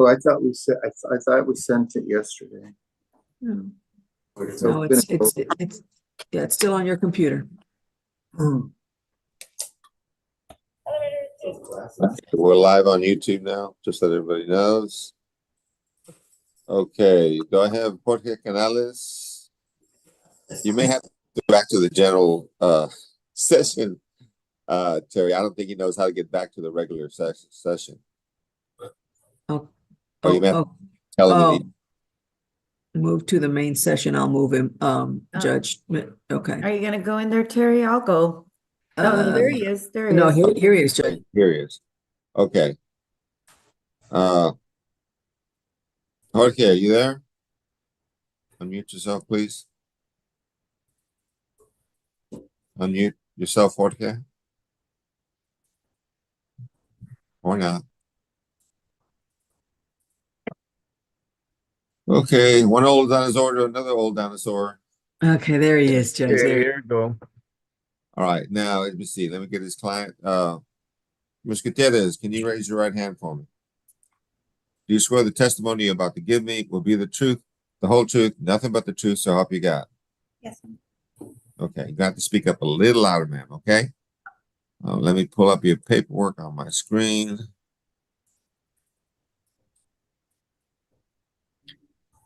Oh, I thought we said, I thought we sent it yesterday. No, So no, it's yeah, it's still on your computer. We're live on YouTube now, just so everybody knows. Okay, do I have Jorge Canales? You may have to go back to the general session, Terry. I don't think he knows how to get back to the regular session. Oh, Or you may have to tell him that move to the main session. I'll move him, Judge. Okay. Are you gonna go in there, Terry? I'll go. Oh, there he is. There he No, is. here he is, Judge. Here he is. Okay. Jorge, are you there? Unmute yourself, please. Unmute yourself, Jorge. Or not. Okay, one old dinosaur to another old dinosaur. Okay, there he is, Judge. Okay, There. here we go. All right, now let me see. Let me get his client. Ms. Gutierrez, can you raise your right hand for me? Do you swear the testimony you're about to give me will be the truth, the whole truth, nothing but the truth, so help you God? Yes. Okay, you got to speak up a little louder, ma'am, okay? Let me pull up your paperwork on my screen.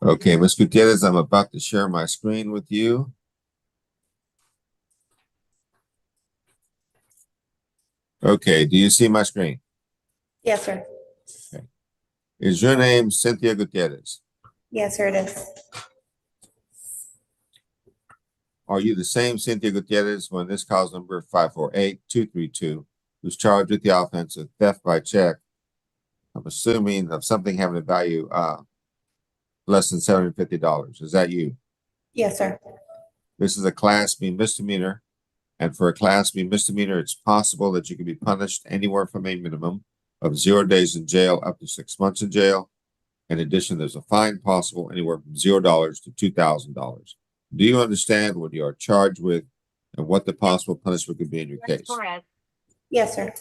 Okay, Ms. Gutierrez, I'm about to share my screen with you. Okay, do you see my screen? Yes, sir. Okay. Is your name Cynthia Gutierrez? Yes, sir, it is. Are you the same Cynthia Gutierrez when this cause number 548-232, who's charged with the offense of theft by check? I'm assuming of something having a value less than $750. Is that you? Yes, sir. This is a Class B misdemeanor. And for a Class B misdemeanor, it's possible that you can be punished anywhere from a minimum of 0 days in jail up to 6 months in jail. In addition, there's a fine possible anywhere from $0 to $2,000. Do you understand what you are charged with and what the possible punishment could be in your case? Yes, sir.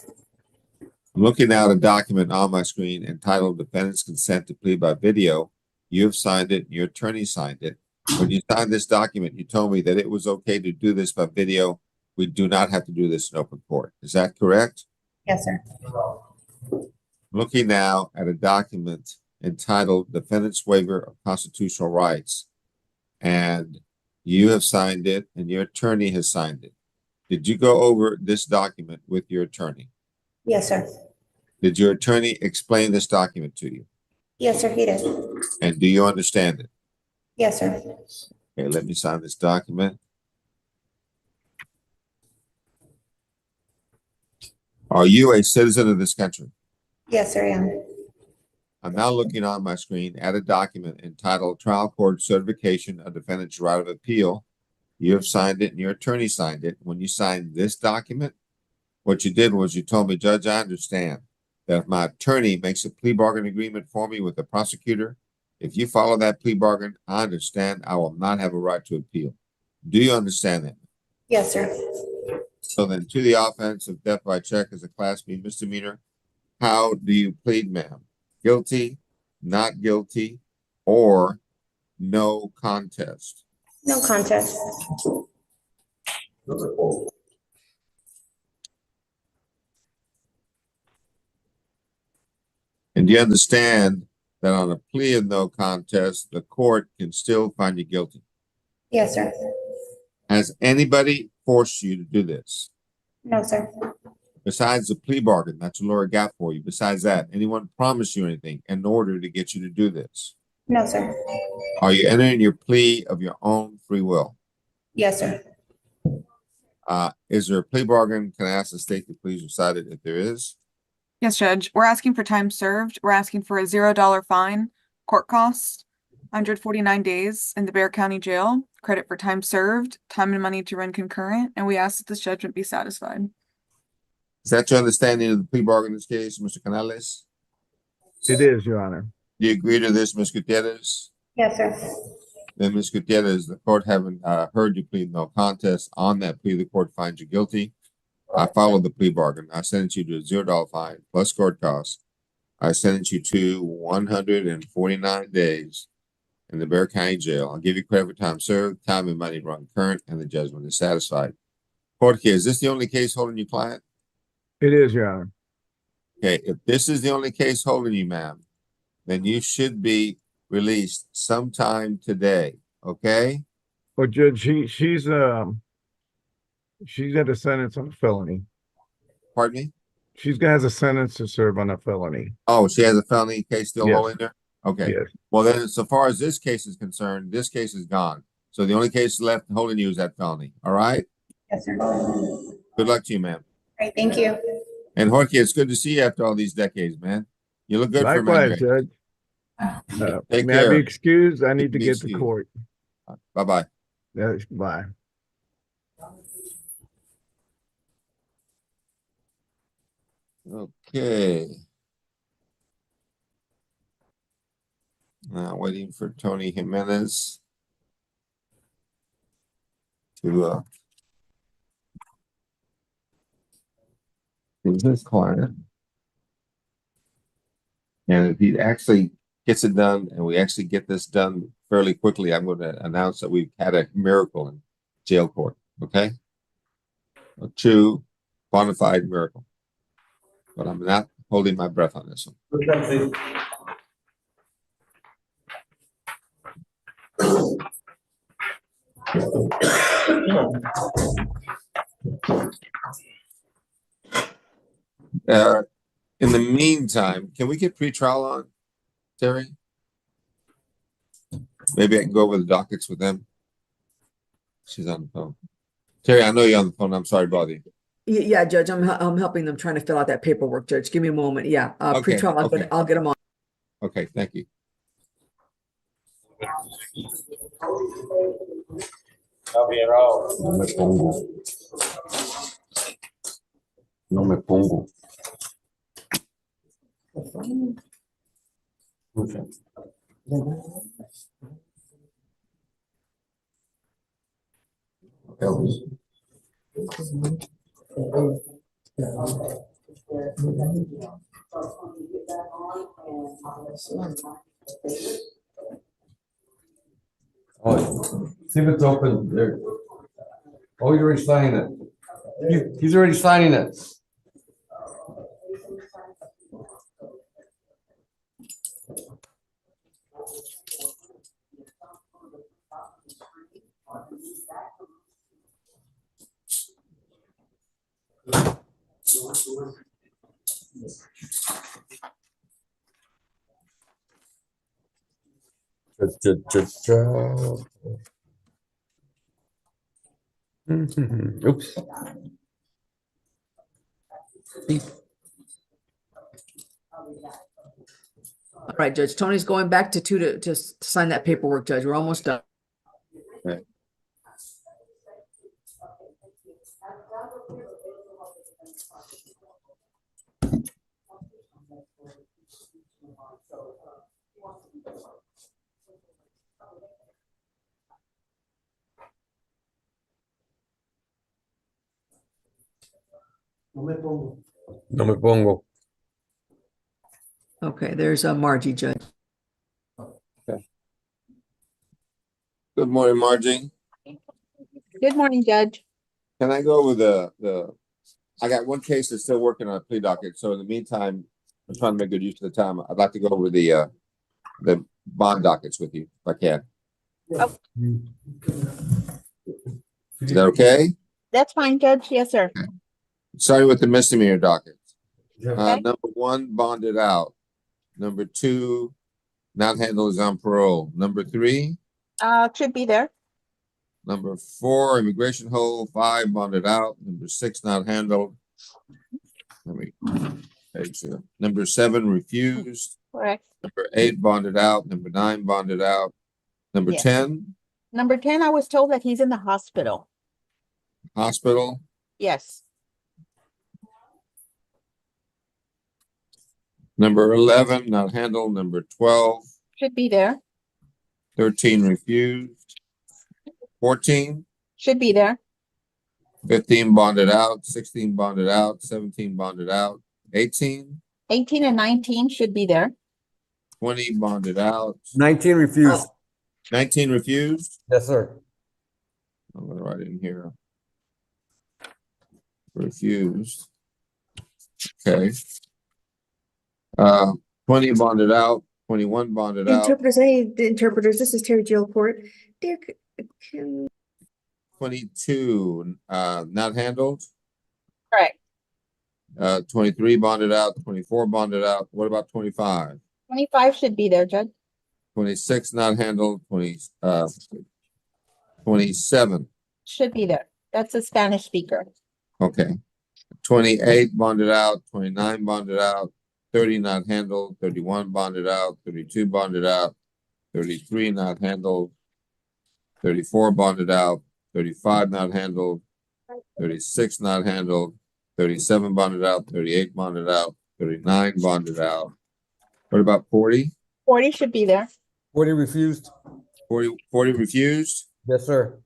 I'm looking at a document on my screen entitled Defendant's Consent to Plead by Video. You have signed it, and your attorney signed it. When you signed this document, you told me that it was okay to do this by video. We do not have to do this in open court. Is that correct? Yes, sir. Looking now at a document entitled Defendant's Waiver of Constitutional Rights, and you have signed it, and your attorney has signed it. Did you go over this document with your attorney? Yes, sir. Did your attorney explain this document to you? Yes, sir, he did. And do you understand it? Yes, sir. Okay, let me sign this document. Are you a citizen of this country? Yes, sir, I am. I'm now looking on my screen at a document entitled Trial Court Certification of Defendant's Right of Appeal. You have signed it and your attorney signed it. When you signed this document, what you did was you told me, Judge, I understand that if my attorney makes a plea bargain agreement for me with the prosecutor, if you follow that plea bargain, I understand I will not have a right to appeal. Do you understand that? Yes, sir. So then, to the offense of theft by check as a Class B misdemeanor, how do you plead, ma'am? Guilty, not guilty, or no contest? No contest. And do you understand that on a plea of no contest, the court can still find you guilty? Yes, sir. Has anybody forced you to do this? No, sir. Besides the plea bargain that your lawyer got for you, besides that, anyone promised you anything in order to get you to do this? No, sir. Are you entering your plea of your own free will? Yes, sir. Is there a plea bargain? Can I ask the state to please recite it if there is? Yes, Judge. We're asking for time served. We're asking for a $0 fine, court cost, 149 days in the Bexar County Jail, credit for time served, time and money to run concurrent, and we ask that this judgment be satisfied. Is that your understanding of the plea bargain in this case, Mr. Canales? It is, Your Honor. Do you agree to this, Ms. Gutierrez? Yes, sir. Then, Ms. Gutierrez, the court having heard you plead no contest on that plea, the court finds you guilty. I followed the plea bargain. I sentenced you to a $0 fine plus court costs I sentence you to 149 days in the Bexar County Jail. I'll give you credit for time served, time and money run current, and the judgment is satisfied. Court case, is this the only case holding you, client? It is, Your Honor. Okay, if this is the only case holding you, ma'am, then you should be released sometime today, okay? Well, Judge, she's at a sentence on a felony. Pardon me? Has a sentence to serve on a felony. Oh, she has a felony case still Yes. holding there? Okay. Yes. Well, then, so far as this case is concerned, this case is gone. So the only case left holding you is that felony, all right? Yes, sir. Good luck to you, ma'am. Great, thank you. And Jorge, it's good to see you after all these decades, man. You look good for a man. Likewise, Judge. Take May I care. be excused? I need to Be get to excused. court. Bye-bye. Yes, bye. Okay. Now waiting for Tony Jimenez to is his client. And if he actually gets it done and we actually get this done fairly quickly, I'm going to announce that we've had a miracle in jail court. Okay. A true bona fide miracle. But I'm not holding my breath on this one. In the meantime, can we get pretrial on, Terry? Maybe I can go over the dockets with them. She's on the phone. Terry, I know you're on the phone. I'm sorry to bother you. Yeah, Judge, I'm helping them trying to fill out that paperwork, Judge. Give me a moment. Yeah, Okay, pretrial, okay. I'll get them on. Okay, thank you. No me pongo. No me pongo. Elvis. Oh, see if it's open there. Oh, he's already signing it. He's already signing it. Oops. All right, Judge. Tony's going back to 2 to sign that paperwork, Judge. We're almost done. Okay. No me pongo. Okay, there's Margie, Judge. Good morning, Margie. Good morning, Judge. Can I go over I got one case that's still working on a plea docket. So in the meantime, I'm trying to make good use of the time. I'd like to go over the bond dockets with you, if I can. Oh. Is that okay? That's fine, Judge. Yes, sir. Starting with the misdemeanor dockets. Okay. Number 1, bonded out. Number 2, not handled as on parole. Number 3, Should be there. number 4, immigration hold. 5, bonded out. Number 6, not handled. Number 7, refused. Correct. Number 8, bonded out. Number 9, bonded out. Number Yes. 10, Number 10, I was told that he's in the hospital. hospital. Yes. Number 11, not handled. Number 12, Should be there. 13, refused. 14, Should be there. 15, bonded out. 16, bonded out. 17, bonded out. 18, 18 and 19 should be there. 20 bonded out, 19 refused. 19 refused. Yes, sir. I'm gonna write in here. Refused. Okay. 20 bonded out, 21 bonded out, Interpreters, I need the interpreters. This is Terry Jail Court. Dear, can 22 not handled, Correct. 23 bonded out, 24 bonded out. What about 25? 25 should be there, Judge. 26 not handled, 27. Should be there. That's a Spanish speaker. Okay. 28 bonded out, 29 bonded out, 30 not handled, 31 bonded out, 32 bonded out, 33 not handled, 34 bonded out, 35 not handled, 36 not handled, 37 bonded out, 38 bonded out, 39 bonded out. What about 40? 40 should be there. 40 refused. 40 refused? Yes, sir.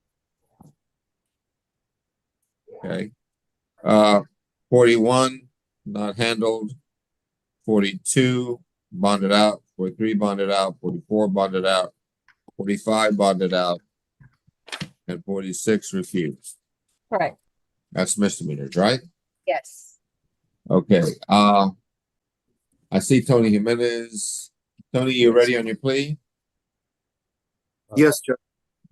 Okay. 41 not handled, 42 bonded out, 43 bonded out, 44 bonded out, 45 bonded out, and 46 refused. Correct. That's misdemeanors, right? Yes. Okay. I see Tony Jimenez. Tony, you ready on your plea? Yes, Judge.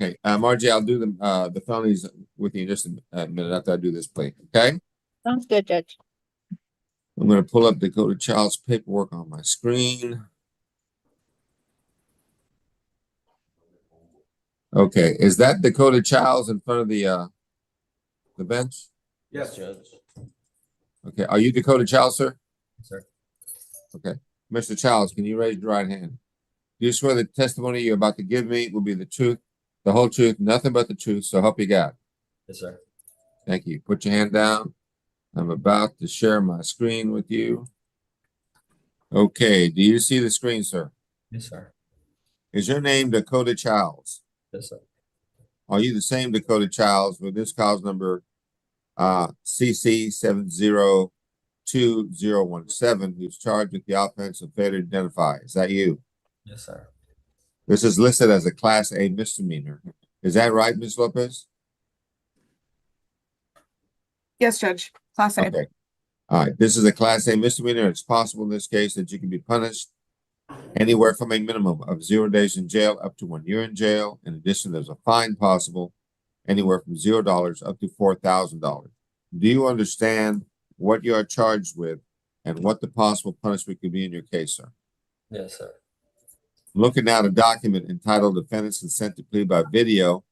Okay. Margie, I'll do the felonies with you in just a minute after I do this plea. Okay. Sounds good, Judge. I'm going to pull up Dakota Child's paperwork on my screen. Okay, is that Dakota Childs in front of the bench? Yes, Judge. Okay, are you Dakota Childs, sir? Yes, sir. Okay, Mr. Childs, can you raise your right hand? Do you swear the testimony you're about to give me will be the truth, the whole truth, nothing but the truth, so help you God? Yes, sir. Thank you. Put your hand down. I'm about to share my screen with you. Okay, do you see the screen, sir? Yes, sir. Is your name Dakota Childs? Yes, sir. Are you the same Dakota Childs with this cause number CC 7022017 who's charged with the offense of failure to identify? Is that you? Yes, sir. This is listed as a Class A misdemeanor. Is that right, Ms. Lopez? Yes, Judge. Class A. Okay. All right. This is a Class A misdemeanor. It's possible in this case that you can be punished anywhere from a minimum of 0 days in jail up to 1 year in jail. In addition, there's a fine possible anywhere from $0 up to $4,000. Do you understand what you are charged with and what the possible punishment could be in your case, sir? Yes, sir. Looking at a document entitled Defendant's Consent to Plea by Video,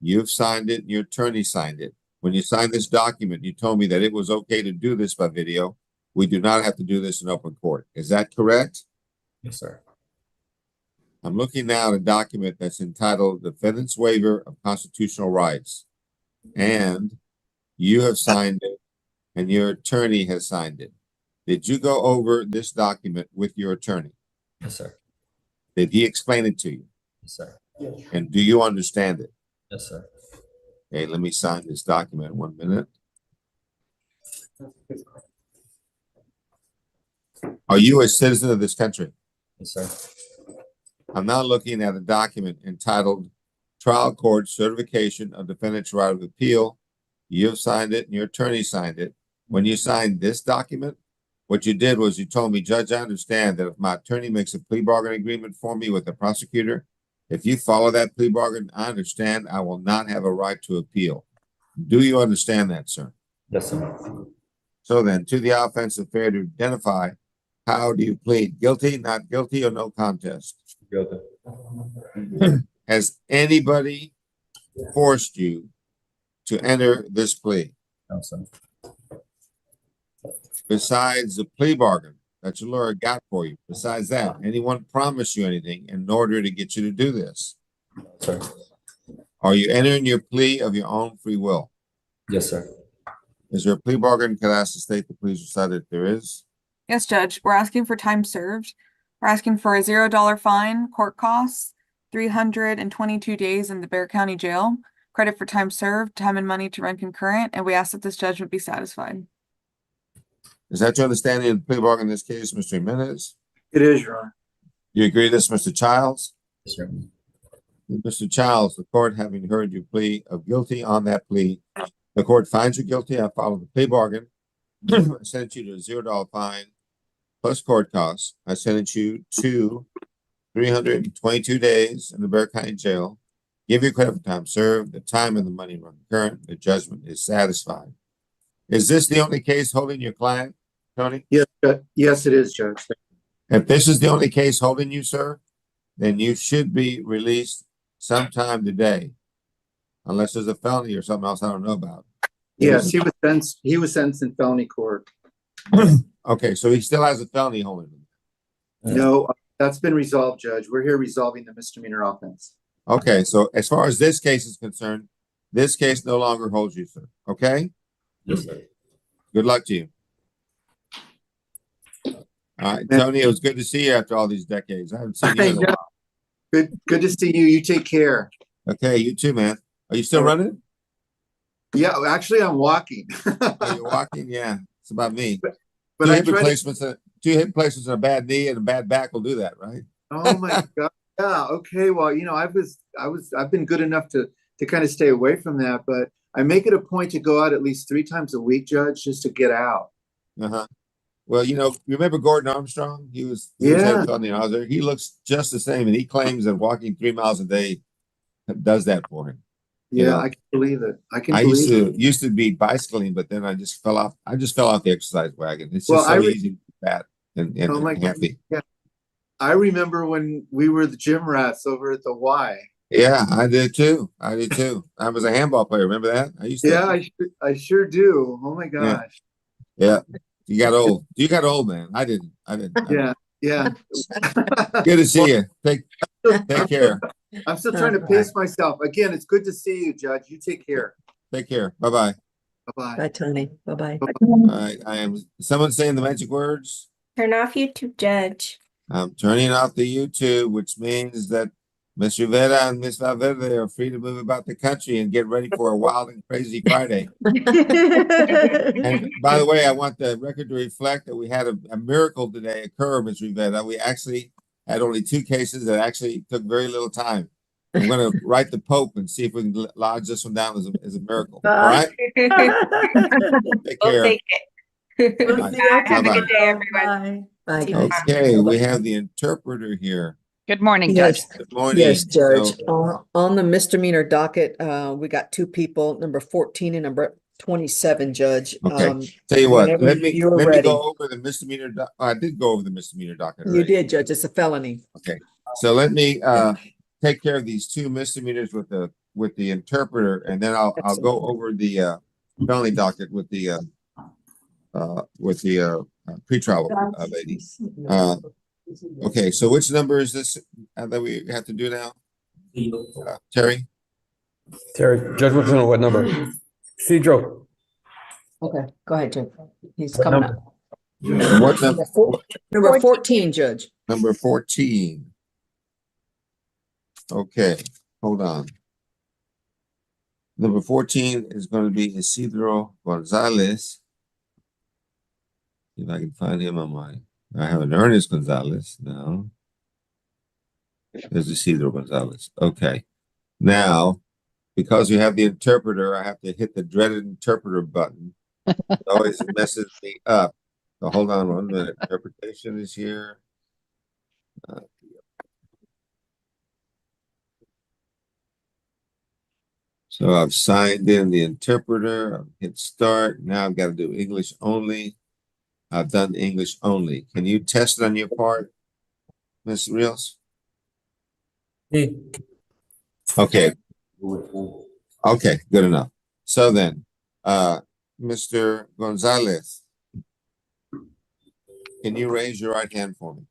you've signed it and your attorney signed it. When you signed this document, you told me that it was okay to do this by video. We do not have to do this in open court. Is that correct? Yes, sir. I'm looking now at a document that's entitled Defendant's Waiver of Constitutional Rights. And you have signed it and your attorney has signed it. Did you go over this document with your attorney? Yes, sir. Did he explain it to you? Yes, sir. And do you understand it? Yes, sir. Okay, let me sign this document 1 minute. Are you a citizen of this country? Yes, sir. I'm now looking at a document entitled Trial Court Certification of Defendant's Right of Appeal. You have signed it and your attorney signed it. When you signed this document, what you did was you told me, Judge, I understand that if my attorney makes a plea bargain agreement for me with the prosecutor, if you follow that plea bargain, I understand I will not have a right to appeal. Do you understand that, sir? Yes, sir. So then, to the offense of failure to identify, how do you plead? Guilty, not guilty, or no contest? Guilty. Has anybody forced you to enter this plea? No, sir. Besides the plea bargain that your lawyer got for you, besides that, anyone promised you anything in order to get you to do this? Sir. Are you entering your plea of your own free will? Yes, sir. Is there a plea bargain? Could I ask the state to please recite if there is? Yes, Judge. We're asking for time served. We're asking for a $0 fine, court costs, 322 days in the Bexar County Jail, credit for time served, time and money to run concurrent, and we ask that this judgment be satisfied. Is that your understanding of the plea bargain in this case, Mr. Jimenez? It is, Your Honor. You agree to this, Mr. Childs? Yes, sir. Mr. Childs, the court having heard your plea of guilty on that plea, the court finds you guilty. I follow the plea bargain. I sentence you to a $0 fine plus court costs. I sentence you to 322 days in the Bexar County Jail. Give you credit for time served. The time and the money run current. The judgment is satisfied. Is this the only case holding your client, Tony? Yes, yes, it is, Judge. If this is the only case holding you, sir, then you should be released sometime today. Unless there's a felony or something else I don't know about. Yes, he was sentenced in felony court. Okay, so he still has a felony holding him. No, that's been resolved, Judge. We're here resolving the misdemeanor offense. Okay, so as far as this case is concerned, this case no longer holds you, sir. Okay? Yes, sir. Good luck to you. All right, Tony, it was good to see you after all these decades. I haven't seen you in a while. Good to see you. You take care. Okay, you too, man. Are you still running? Yeah, actually, I'm walking. Are you walking? Yeah, it's about me. But two I hip try to. replacements, two hip replacements and a bad knee and a bad back will do that, right? Oh my God. Yeah. Okay. Well, I've been good enough to kind of stay away from that, but I make it a point to go out at least 3 times a week, Judge, just to get out. Uh-huh. Well, remember Gordon Armstrong? He was Yeah. on the other. He looks just the same, and he claims that walking 3 miles a day does that for him. Yeah, I can believe it. I used to be bicycling, but then I just fell off. I just fell off the exercise wagon. It's just so easy to be fat and Oh my God. happy. Yeah. I remember when we were the gym rats over at the Y. Yeah, I did too. I was a handball player. Remember that? I used to. Yeah, I sure do. Oh my gosh. Yeah. You got old. You got old, man. I didn't. Yeah. Good to see you. Take care. I'm still trying to pace myself. Again, it's good to see you, Judge. You take care. Take care. Bye-bye. Bye-bye. Bye, Tony. Bye-bye. All right. I am someone saying the magic words. Turn off YouTube, Judge. I'm turning off the YouTube, which means that Miss Rivera and Miss Valverde are free to move about the country and get ready for a wild and crazy Friday. And by the way, I want the record to reflect that we had a miracle today occur, Miss Rivera. We actually had only 2 cases that actually took very little time. I'm going to write the Pope and see if we can lodge this one down as a miracle. All right? Take We'll care. take it. Bye. Have a Bye-bye. good day, everyone. Bye, See you guys. Okay, we have the interpreter here. Good morning, Yes. Judge. Good morning. Yes, Judge. So, On the misdemeanor docket, we got 2 people, number 14 and number 27, Judge. Okay. Tell you what, whenever let me you're ready. go over the misdemeanor. I did go over the misdemeanor docket. You already. did, Judge. It's a felony. Okay, so let me take care of these 2 misdemeanors with the interpreter, and then I'll go over the felony docket with the pretrial lady. Okay, so which number is this that we have to do now? Terry? Terry, Judge wants to know what number. Cedro. Okay, go ahead, Judge. He's coming up. What number? Number 14, Judge. Number 14. Okay, hold on. Number 14 is going to be Isidro Gonzalez. See if I can find him on my. I have an Ernest Gonzalez now. There's Isidro Gonzalez. Okay. Now, because we have the interpreter, I have to hit the dreaded interpreter button. It always messes me up. So hold on 1 minute. Interpretation is here. So I've signed in the interpreter. I've hit start. Now I've got to do English only. I've done English only. Can you test it on your part, Ms. Rios? Okay. Okay, good enough. So then, Mr. Gonzalez, can you raise your right hand for me?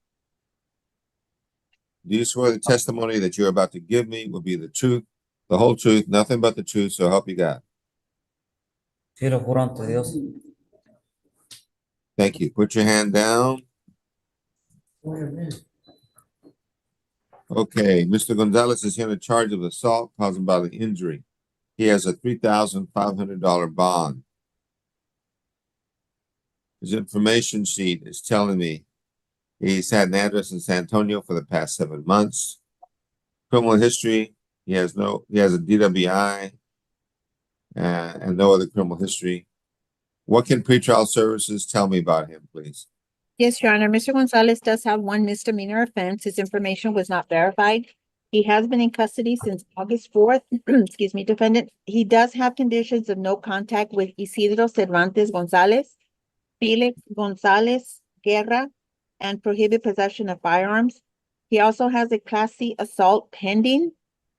Do you swear the testimony that you're about to give me will be the truth, the whole truth, nothing but the truth, so help you God? Sí, lo juro ante Dios. Thank you. Put your hand down. Okay, Mr. Gonzalez is here in charge of assault causing bodily injury. He has a $3,500 bond. His information sheet is telling me he's had an address in San Antonio for the past 7 months. Criminal history, he has a DWI and no other criminal history. What can pretrial services tell me about him, please? Yes, Your Honor. Mr. Gonzalez does have one misdemeanor offense. His information was not verified. He has been in custody since August 4th. Excuse me, defendant. He does have conditions of no contact with Isidro Cervantes Gonzalez, Felix Gonzalez Guerra, and prohibit possession of firearms. He also has a Class C assault pending.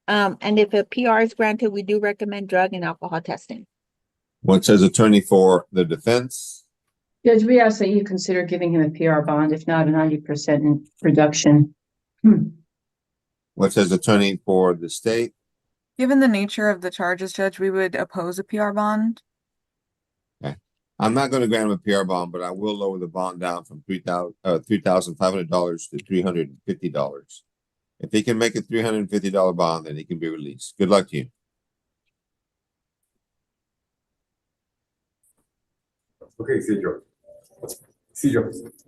And if a PR is granted, we do recommend drug and alcohol testing. What says attorney for the defense? Judge, we ask that you consider giving him a PR bond, if not a 90% reduction. What says attorney for the state? Given the nature of the charges, Judge, we would oppose a PR bond. I'm not going to grant him a PR bond, but I will lower the bond down from $3,500 to $350. If he can make a $350 bond, then he can be released. Good luck to you. Okay, Cedro.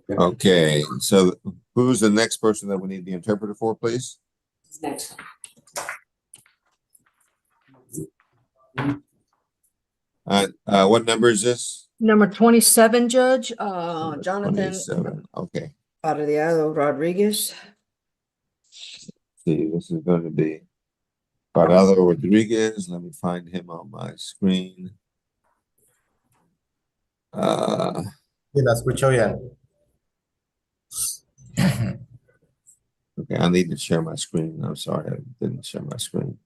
Okay, so who's the next person that we need the interpreter for, please? Next. What number is this? Number 27, Judge, Jonathan 27. Okay. Paradiado Rodriguez. See, this is going to be Parado Rodriguez. Let me find him on my screen. Sí, la escucho bien. Okay, I need to share my screen. I'm sorry, I didn't share my screen.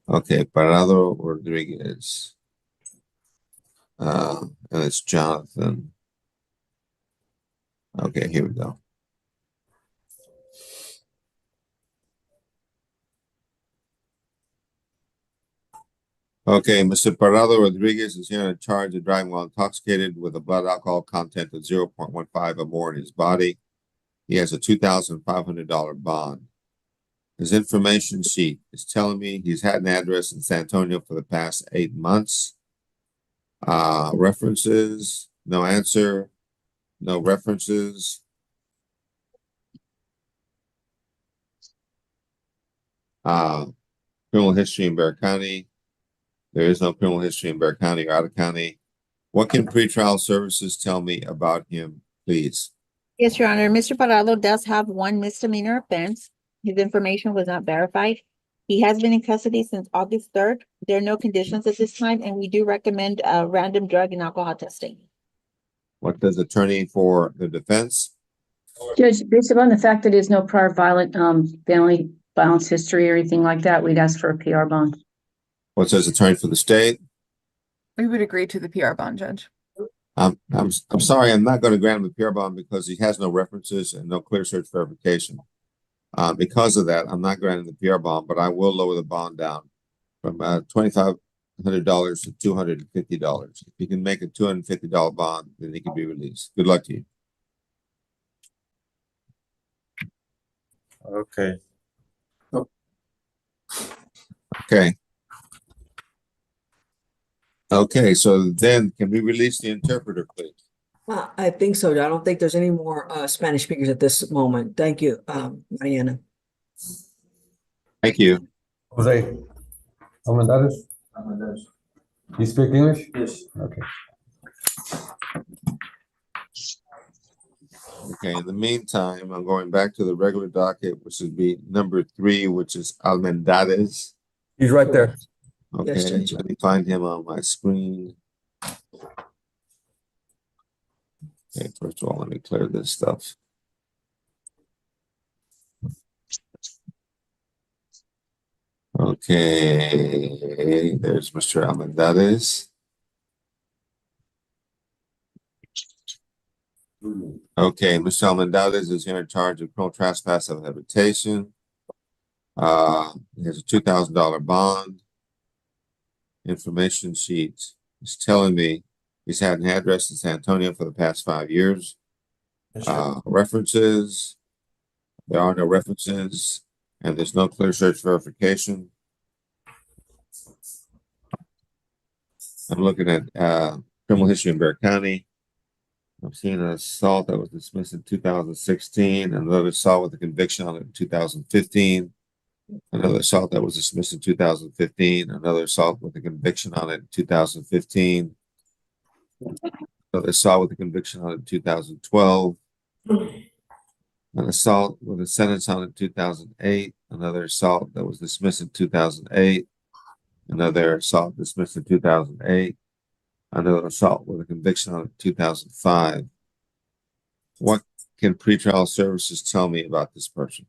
Okay, Parado Rodriguez. And it's Jonathan. Okay, here we go. Okay, Mr. Parado Rodriguez is here in charge of driving while intoxicated with a blood alcohol content of 0.15 or more in his body. He has a $2,500 bond. His information sheet is telling me he's had an address in San Antonio for the past 8 months. References, no answer, no references. Criminal history in Bexar County. There is no criminal history in Bexar County or out of county. What can pretrial services tell me about him, please? Yes, Your Honor. Mr. Parado does have one misdemeanor offense. His information was not verified. He has been in custody since August 3rd. There are no conditions at this time, and we do recommend random drug and alcohol testing. What does attorney for the defense? Judge, based upon the fact that there's no prior violent, family violence history or anything like that, we'd ask for a PR bond. What says attorney for the state? We would agree to the PR bond, Judge. I'm sorry, I'm not going to grant him a PR bond because he has no references and no clear search verification. Because of that, I'm not granting the PR bond, but I will lower the bond down from $2,500 to $250. If he can make a $250 bond, then he can be released. Good luck to you. Okay. Okay. Okay, so then can we release the interpreter, please? I think so. I don't think there's any more Spanish speakers at this moment. Thank you, Mariana. Thank you. Jose. Almendares? You speak English? Yes. Okay. Okay, in the meantime, I'm going back to the regular docket, which would be number 3, which is Almendares. He's right there. Okay, Yes, Judge. let me find him on my screen. Okay, first of all, let me clear this stuff. Okay, there's Mr. Almendares. Okay, Mr. Almendares is here in charge of criminal trespass of habitation. He has a $2,000 bond. Information sheet is telling me he's had an address in San Antonio for the past 5 years. References, there are no references, and there's no clear search verification. I'm looking at criminal history in Bexar County. I'm seeing an assault that was dismissed in 2016, another assault with a conviction on it in 2015, another assault that was dismissed in 2015, another assault with a conviction on it in 2015, another assault with a conviction on it in 2012, an assault with a sentence on it in 2008, another assault that was dismissed in 2008, another assault dismissed in 2008, another assault with a conviction on it in 2005. What can pretrial services tell me about this person?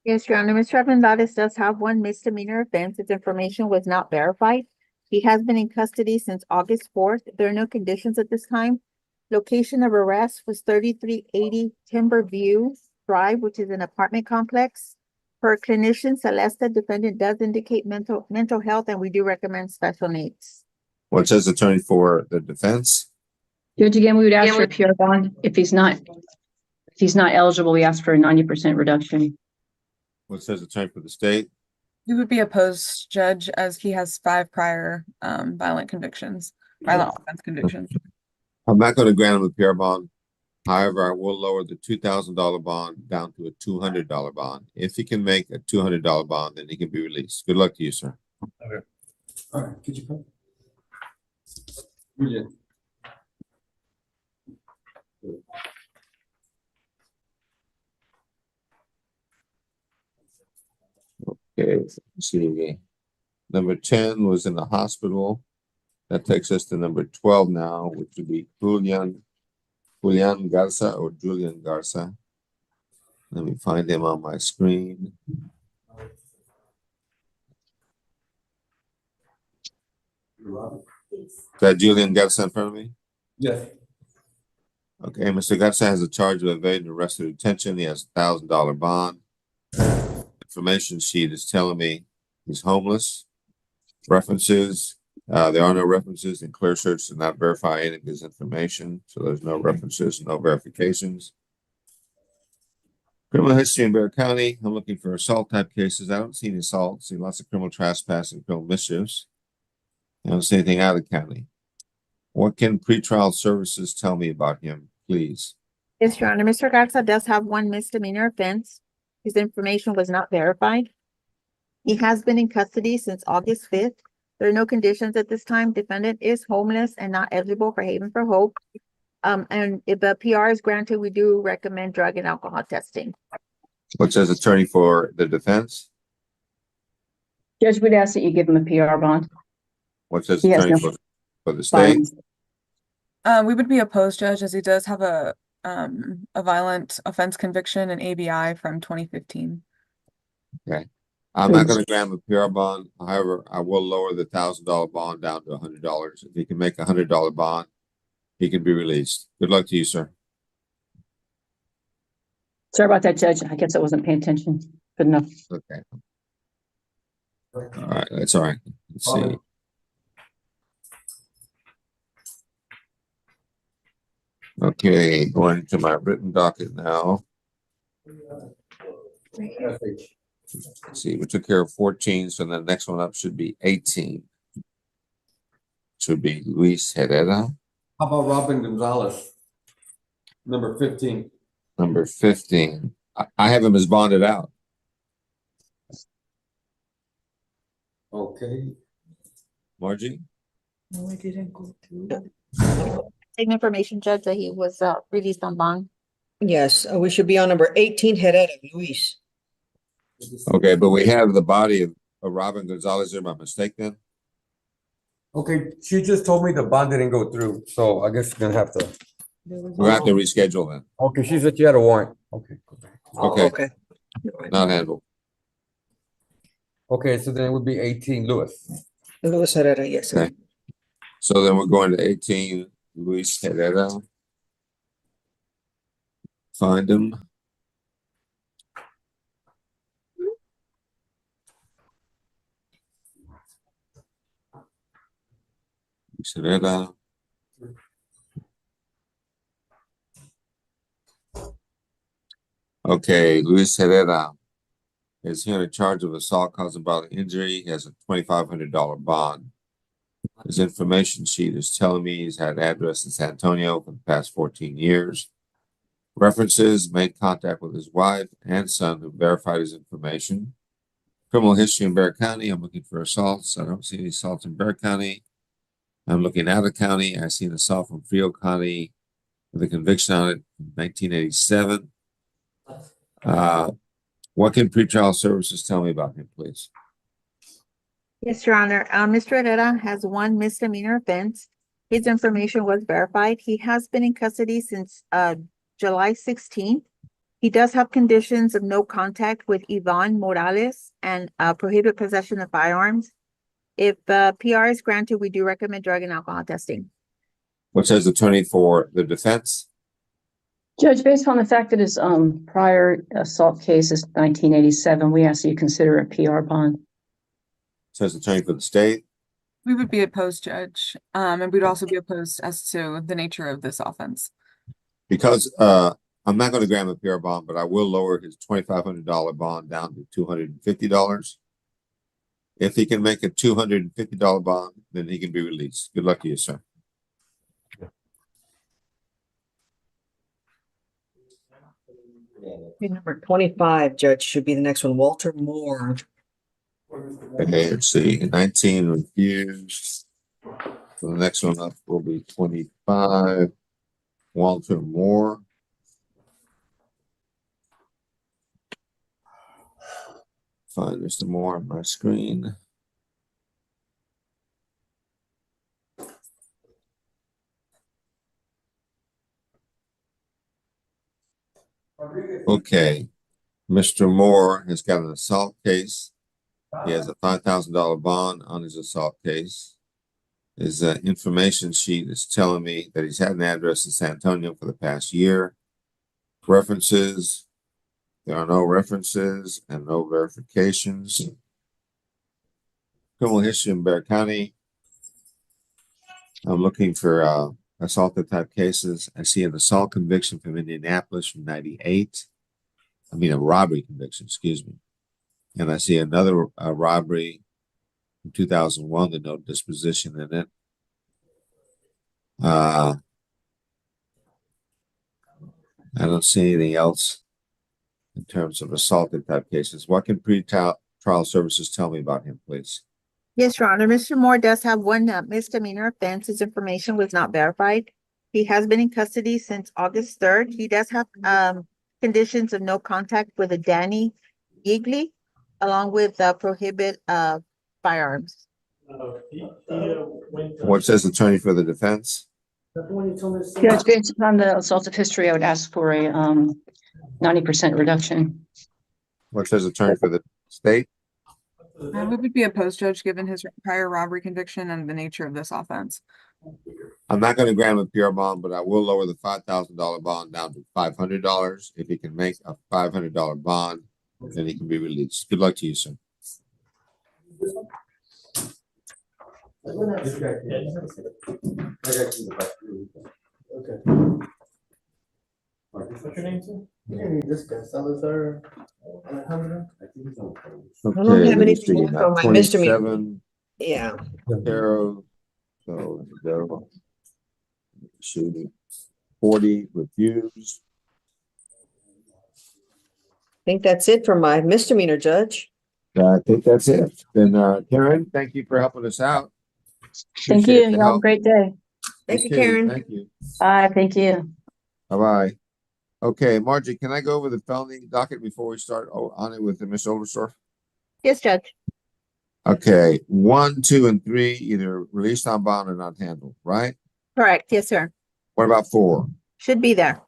Yes, Your Honor, Mr. Hernandez does have one misdemeanor offense. His information was not verified. He has been in custody since August 4th. There are no conditions at this time. Location of arrest was 3380 Timber View Drive, which is an apartment complex. Per clinician Celeste, defendant does indicate mental health, and we do recommend special needs. What says attorney for the defense? Judge, again, we would ask for a PR bond. If he's not eligible, we ask for a 90% reduction. What says attorney for the state? We would be opposed, Judge, as he has 5 prior violent offense convictions. I'm not going to grant him a PR bond. However, I will lower the $2,000 bond down to a $200 bond. If he can make a $200 bond, then he can be released. Good luck to you, sir. Okay. All right, could you come? Brilliant. Okay, let's see. Number 10 was in the hospital. That takes us to number 12 now, which would be Julian Garza or Julian Garza. Let me find him on my screen. Is that Julian Garza in front of me? Yes. Okay, Mr. Garza has a charge of evading arrest or detention. He has a $1,000 bond. Information sheet is telling me he's homeless. References, there are no references, and clear search does not verify any of his information, so there's no references, no verifications. Criminal history in Bexar County, I'm looking for assault type cases. I don't see any assault, see lots of criminal trespass and criminal mischiefs. I don't see anything out of the county. What can pretrial services tell me about him, please? Yes, Your Honor, Mr. Garza does have one misdemeanor offense. His information was not verified. He has been in custody since August 5th. There are no conditions at this time. Defendant is homeless and not eligible for Haven for Hope. And if a PR is granted, we do recommend drug and alcohol testing. What says attorney for the defense? Judge, we'd ask that you give him a PR bond. What says Yes, attorney no. for the state? We would be opposed, Judge, as he does have a violent offense conviction in ABI from 2015. Okay. I'm not going to grant him a PR bond. However, I will lower the $1,000 bond down to $100. If he can make a $100 bond, he can be released. Good luck to you, sir. Sorry about that, Judge. I guess I wasn't paying attention. Good enough. Okay. All right. That's all right. Let's see. Okay, going to my written docket now. Let's see, we took care of 14, so the next one up should be 18. Should be Luis Herrera. How about Robin Gonzalez? Number 15. Number 15. I have him as bonded out. Okay. Margie? No, I didn't go through. Same information, Judge, that he was released on bond. Yes, we should be on number 18, Herrera, Luis. Okay, but we have the body of Robin Gonzalez there by mistake then? Okay, she just told me the bond didn't go through, so I guess we're gonna have to. We're going to have to reschedule then. Okay, she said she had a warrant. Okay. Okay. Okay. Not handled. Okay, so then it would be 18, Lewis. Luis Herrera, yes, sir. Okay. So then we're going to 18, Luis Herrera. Find him. Luis Herrera. Okay, Luis Herrera is here in charge of assault causing bodily injury. He has a $2,500 bond. His information sheet is telling me he's had an address in San Antonio for the past 14 years. References, made contact with his wife and son who verified his information. Criminal history in Bexar County, I'm looking for assaults. I don't see any assaults in Bexar County. I'm looking out of county. I see an assault from Frio County with a conviction on it in 1987. What can pretrial services tell me about him, please? Yes, Your Honor. Mr. Herrera has one misdemeanor offense. His information was verified. He has been in custody since July 16th. He does have conditions of no contact with Yvonne Morales and prohibit possession of firearms. If PR is granted, we do recommend drug and alcohol testing. What says attorney for the defense? Judge, based on the fact that his prior assault case is 1987, we ask that you consider a PR bond. Says attorney for the state. We would be opposed, Judge, and we'd also be opposed as to the nature of this offense. Because I'm not going to grant him a PR bond, but I will lower his $2,500 bond down to $250. If he can make a $250 bond, then he can be released. Good luck to you, sir. Okay, number 25, Judge, should be the next one. Walter Moore. Okay, let's see. 19 refused. So the next one up will be 25. Walter Moore. Find Mr. Moore on my screen. Okay, Mr. Moore has got an assault case. He has a $5,000 bond on his assault case. His information sheet is telling me that he's had an address in San Antonio for the past year. References, there are no references and no verifications. Criminal history in Bexar County. I'm looking for assaulted type cases. I see an assault conviction from Indianapolis from 98. I mean, a robbery conviction, excuse me. And I see another robbery in 2001 with no disposition in it. I don't see anything else in terms of assaulted type cases. What can pre-trial services tell me about him, please? Yes, Your Honor. Mr. Moore does have one misdemeanor offense. His information was not verified. He has been in custody since August 3rd. He does have conditions of no contact with a Danny Gigley, along with prohibit firearms. What says attorney for the defense? Judge, based on the assaultive history, I would ask for a 90% reduction. What says attorney for the state? We would be opposed, Judge, given his prior robbery conviction and the nature of this offense. I'm not going to grant him a PR bond, but I will lower the $5,000 bond down to $500. If he can make a $500 bond, then he can be released. Good luck to you, sir. What's your name, sir? Salazar Alejandro? I don't have anything left on my misdemeanor. 27. Yeah. Arrow. So go. Shooting. 40 refused. I think that's it for my misdemeanor, Judge. I think that's it. Then Karen, thank you for helping us out. Thank you. Appreciate the You have a help. great day. Thank you, too. Karen. Thank you. Bye. Thank you. Bye-bye. Okay, Margie, can I go over the felony docket before we start on it with Ms. Oberstorff? Yes, Judge. Okay, 1, 2, and 3, either released on bond or not handled, right? Correct. Yes, sir. What about 4? Should be there.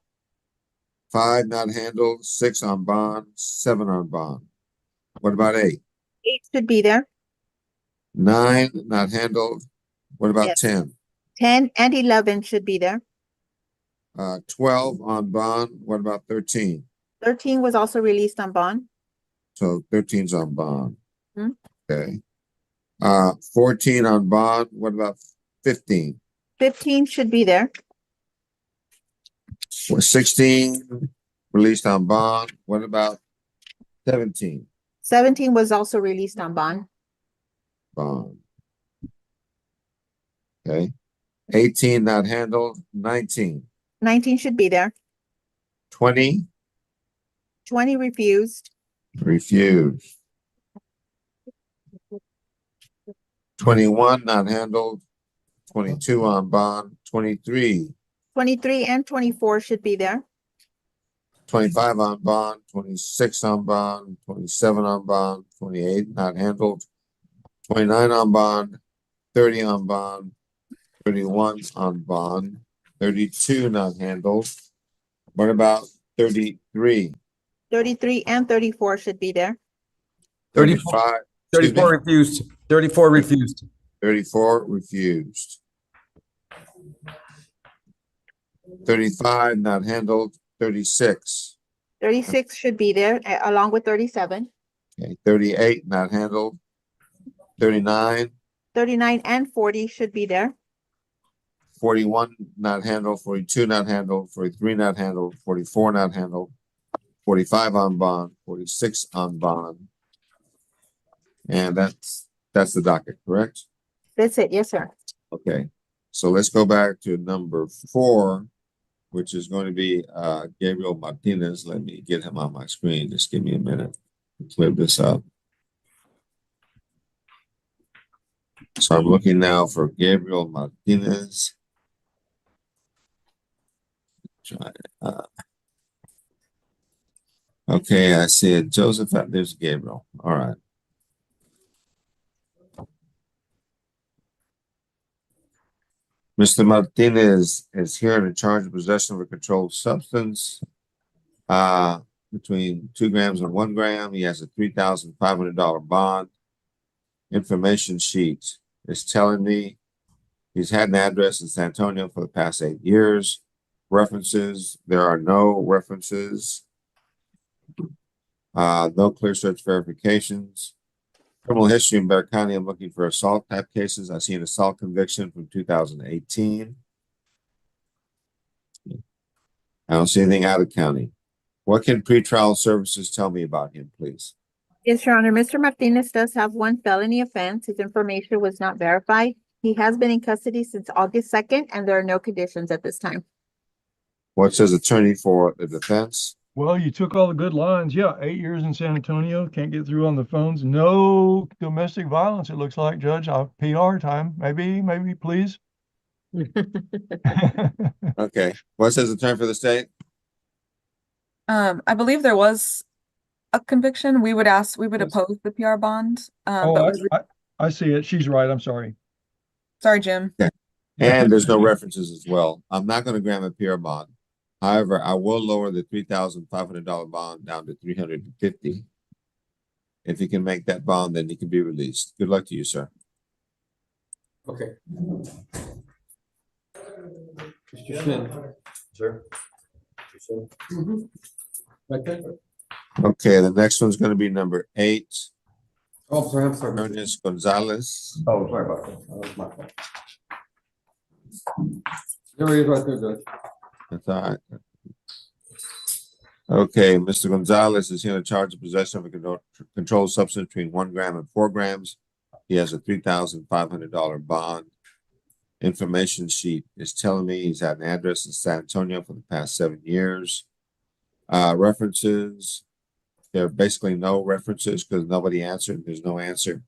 5 not handled, 6 on bond, 7 on bond. What about 8? 8 should be there. 9 not handled. What about Yes. 10? 10 and 11 should be there. 12 on bond. What about 13? 13 was also released on bond. So 13's on bond. Hmm. Okay. 14 on bond. What about 15? 15 should be there. 16 released on bond. What about 17? 17 was also released on bond. Bond. Okay. 18 not handled. 19. 19 should be there. 20 20 refused. refused. 21 not handled. 22 on bond. 23. 23 and 24 should be there. 25 on bond. 26 on bond. 27 on bond. 28 not handled. 29 on bond. 30 on bond. 31 on bond. 32 not handled. What about 33? 33 and 34 should be there. 35. 34 refused. 34 refused. 34 refused. 35 not handled. 36. 36 should be there along with 37. Okay. 38 not handled. 39. 39 and 40 should be there. 41 not handled. 42 not handled. 43 not handled. 44 not handled. 45 on bond. 46 on bond. And that's the docket, correct? That's it. Yes, sir. Okay, so let's go back to number 4, which is going to be Gabriel Martinez. Let me get him on my screen. Just give me a minute to clear this up. So I'm looking now for Gabriel Martinez. Okay, I see it. Joseph, there's Gabriel. All right. Mr. Martinez is here in charge of possession of a controlled substance between 2 grams and 1 gram. He has a $3,500 bond. Information sheet is telling me he's had an address in San Antonio for the past 8 years. References, there are no references. No clear search verifications. Criminal history in Bexar County, I'm looking for assault type cases. I see an assault conviction from 2018. I don't see anything out of county. What can pretrial services tell me about him, please? Yes, Your Honor. Mr. Martinez does have 1 felony offense. His information was not verified. He has been in custody since August 2nd, and there are no conditions at this time. What's his attorney for the defense? Well, you took all the good lines. Yeah, 8 years in San Antonio, can't get through on the phones. No domestic violence, it looks like, Judge. PR time. Maybe, please. Okay. What's his attorney for the state? I believe there was a conviction. We would oppose the PR bond. But I see it. She's right. I'm sorry. Sorry, Jim. Okay. And there's no references as well. I'm not going to grant a PR bond. However, I will lower the $3,500 bond down to $350. If you can make that bond, then he can be released. Good luck to you, sir. Okay. Mr. Shin. Sir. Right there. Okay, the next one's going to be number 8. Oh, perhaps. Ernest Gonzalez. Oh, sorry about that. That was my fault. There he is right there, Judge. That's all right. Okay, Mr. Gonzalez is here in charge of possession of a controlled substance between 1 gram and 4 grams. He has a $3,500 bond. Information sheet is telling me he's had an address in San Antonio for the past 7 years. References, there are basically no references because nobody answered. There's no answer.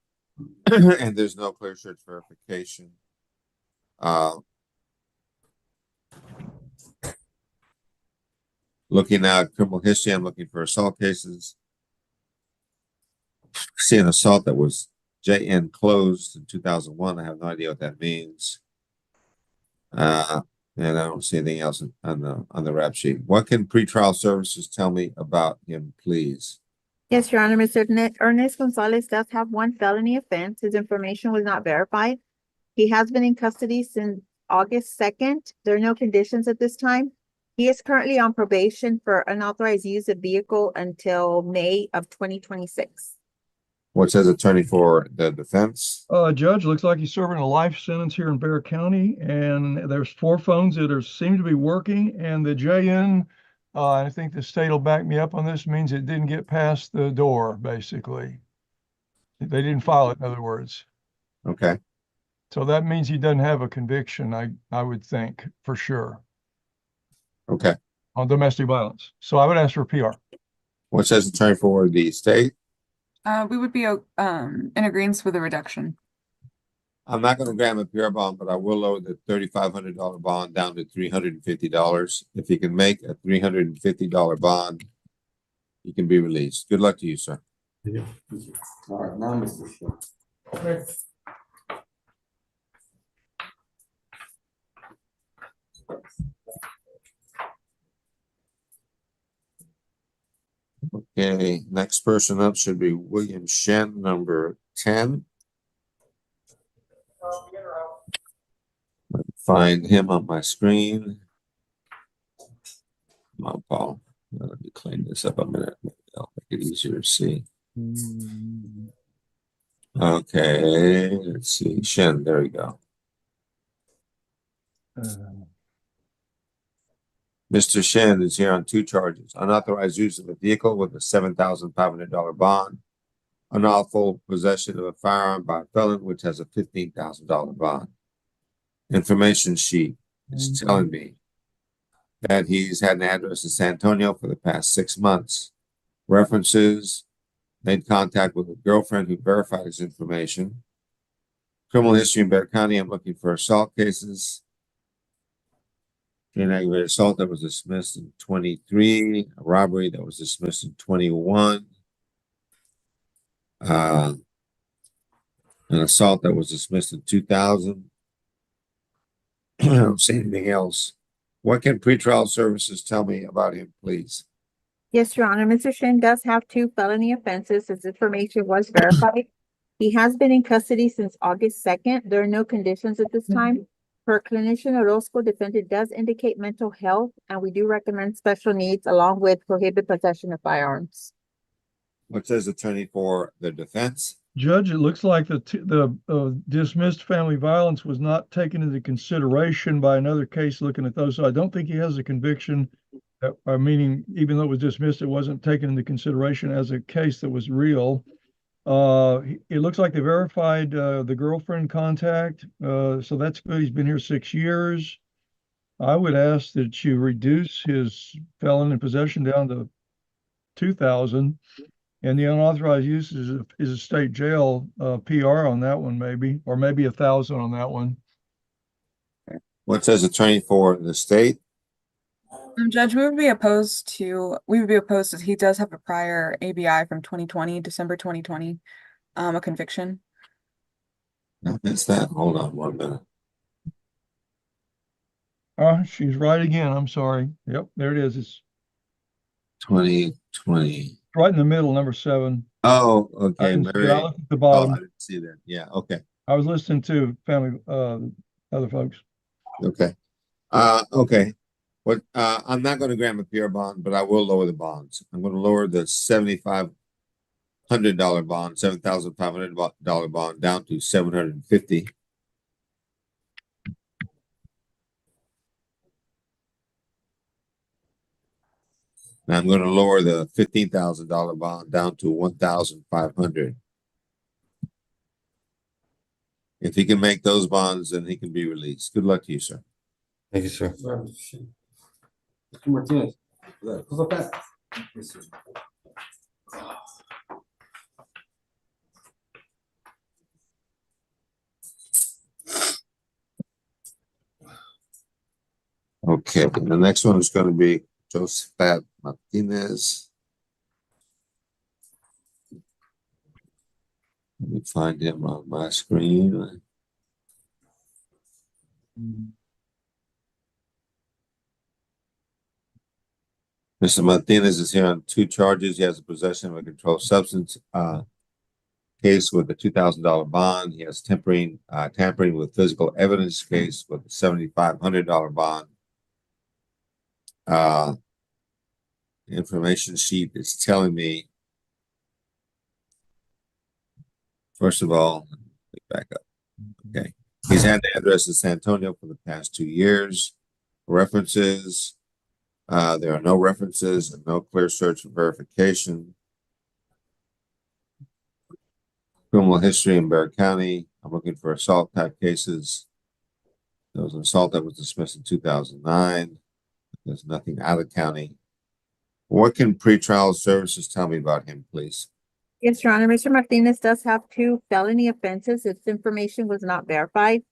And there's no clear search verification. Looking at criminal history, I'm looking for assault cases. See an assault that was JN closed in 2001. I have no idea what that means. And I don't see anything else on the rap sheet. What can pretrial services tell me about him, please? Yes, Your Honor. Mr. Ernest Gonzalez does have 1 felony offense. His information was not verified. He has been in custody since August 2nd. There are no conditions at this time. He is currently on probation for unauthorized use of vehicle until May of 2026. What's his attorney for the defense? Judge, looks like he's serving a life sentence here in Bexar County, and there's 4 phones that seem to be working, and the JN, I think the state will back me up on this, means it didn't get past the door, basically. They didn't file it, in other words. Okay. So that means he doesn't have a conviction, I would think, for sure, Okay. on domestic violence. So I would ask for PR. What says attorney for the state? We would be, in agreement with the reduction. I'm not gonna grant him a PR bond, but I will lower the $3,500 bond down to $350. If he can make a $350 bond, he can be released. Good luck to you, sir. All right, now, Mr. Shea. Okay, next person up should be William Shen, number 10. Find him on my screen. Come on, Paul. Let me clean this up a minute. Maybe that'll make it easier to see. Okay, let's see. Shen, there you go. Mr. Shen is here on 2 charges: unauthorized use of a vehicle with a $7,500 bond, unlawful possession of a firearm by a felon, which has a $15,000 bond. Information sheet is telling me that he's had an address in San Antonio for the past 6 months. References, made contact with a girlfriend who verified his information. Criminal history in Bexar County, I'm looking for assault cases. An aggravated assault that was dismissed in 23, a robbery that was dismissed in 21, an assault that was dismissed in 2000. I don't see anything else. What can pretrial services tell me about him, please? Yes, Your Honor, Mr. Shin does have 2 felony offenses. His information was verified. He has been in custody since August 2nd. There are no conditions at this time. Per clinician Orozco, defendant does indicate mental health, and we do recommend special needs along with prohibit possession of firearms. What says attorney for the defense? Judge, it looks like the dismissed family violence was not taken into consideration by another case looking at those. So I don't think he has a conviction. Meaning, even though it was dismissed, it wasn't taken into consideration as a case that was real. It looks like they verified the girlfriend contact, so that's good. He's been here 6 years. I would ask that you reduce his felon in possession down to 2,000, and the unauthorized use is a state jail PR on that one, maybe, or maybe 1,000 on that one. What says attorney for the state? Judge, we would be opposed as he does have a prior ABI from 2020, December 2020, a conviction. Is that? Hold on 1 minute. She's right again. I'm sorry. Yep, there it is. It's 2020. right in the middle, number 7. Oh, okay. I looked at the Oh, bottom. I didn't see that. Yeah, okay. I was listening to family, other folks. Okay. Okay. What I'm not going to grant him a PR bond, but I will lower the bonds. I'm going to lower the $7,500 bond, $7,500 bond down to $750. And I'm going to lower the $15,000 bond down to $1,500. If he can make those bonds, then he can be released. Good luck to you, sir. Thank you, sir. Mr. Martinez. Who's up that? Okay, the next one is going to be Josephat Martinez. Let me find him on my screen. Mr. Martinez is here on 2 charges. He has a possession of a controlled substance case with a $2,000 bond. He has tampering with physical evidence case with a $7,500 bond. Information sheet is telling me, first of all, let me back up. Okay. He's had the address in San Antonio for the past 2 years. References. There are no references and no clear search for verification. Criminal history in Bexar County. I'm looking for assault type cases. There was an assault that was dismissed in 2009. There's nothing out of county. What can pretrial services tell me about him, please? Yes, Your Honor, Mr. Martinez does have 2 felony offenses. Its information was not verified.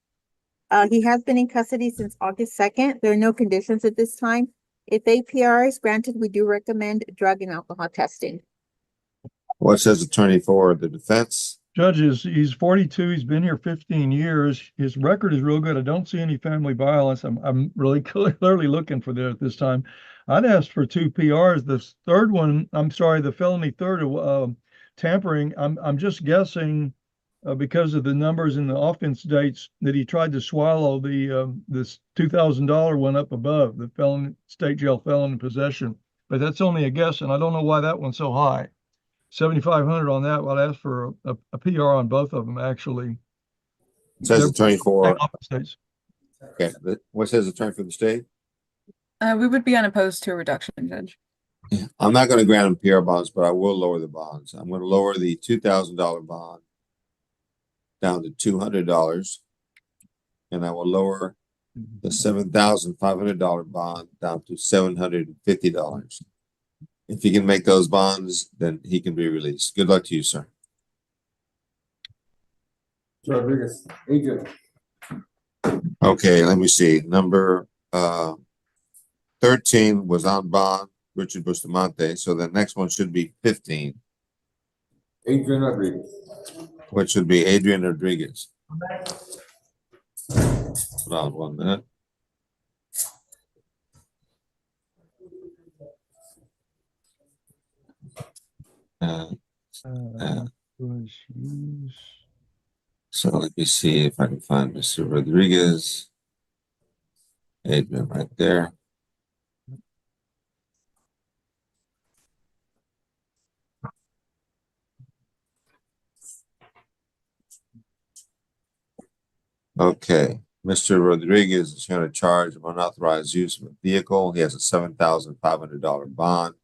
He has been in custody since August 2nd. There are no conditions at this time. If APR is granted, we do recommend drug and alcohol testing. What says attorney for the defense? Judge he's 42. He's been here 15 years. His record is real good. I don't see any family violence. I'm really clearly looking for that at this time. I'd ask for 2 PRs. The third one, I'm sorry, the felony third, tampering. I'm just guessing because of the numbers in the offense dates that he tried to swallow the this $2,000 one up above the felon state jail felon possession. But that's only a guess, and I don't know why that one's so high. 7,500 on that. Well, I'd ask for a PR on both of them, actually. It says attorney for. States. Okay. What says attorney for the state? We would be unopposed to a reduction, Judge. I'm not going to grant him PR bonds, but I will lower the bonds. I'm going to lower the $2,000 bond down to $200, and I will lower the $7,500 bond down to $750. If he can make those bonds, then he can be released. Good luck to you, sir. Rodriguez, Adrian. Okay, let me see. Number 13 was on bond, Richard Bustamante. So the next one should be 15, Adrian Rodriguez. which would be Adrian Rodriguez. Hold on 1 minute. So let me see if I can find Mr. Rodriguez. Adrian right there. Okay, Mr. Rodriguez is here to charge of unauthorized use of a vehicle. He has a $7,500 bond.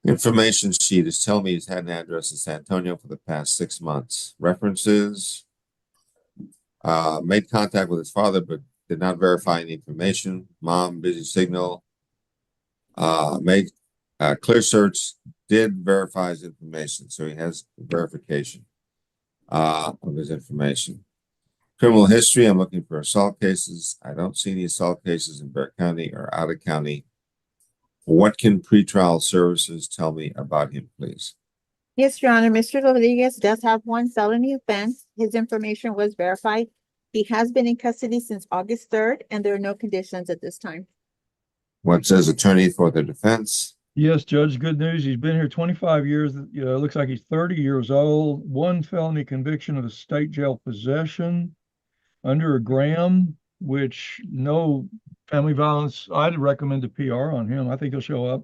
Information sheet is telling me he's had an address in San Antonio for the past 6 months. References, made contact with his father, but did not verify any information. Mom, busy signal. Made clear search, did verify his information. So he has verification of his information. Criminal history, I'm looking for assault cases. I don't see any assault cases in Bexar County or out of county. What can pretrial services tell me about him, please? Yes, Your Honor, Mr. Rodriguez does have 1 felony offense. His information was verified. He has been in custody since August 3rd, and there are no conditions at this time. What says attorney for the defense? Yes, Judge, good news. He's been here 25 years. Looks like he's 30 years old. 1 felony conviction of a state jail possession under a gram, which no family violence. I'd recommend a PR on him. I think he'll show up.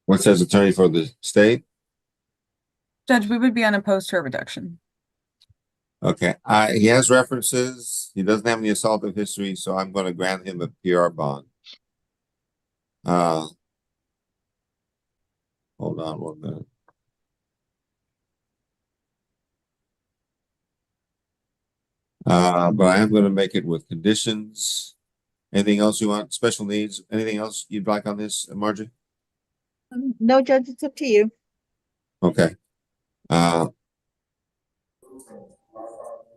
What says attorney for the state? Judge, we would be unopposed to a reduction. Okay, he has references. He doesn't have any assaultive history, so I'm going to grant him a PR bond. Hold on 1 minute. But I am going to make it with conditions. Anything else you want? Special needs? Anything else you'd like on this, Margie? No, Judge, it's up to you. Okay. Now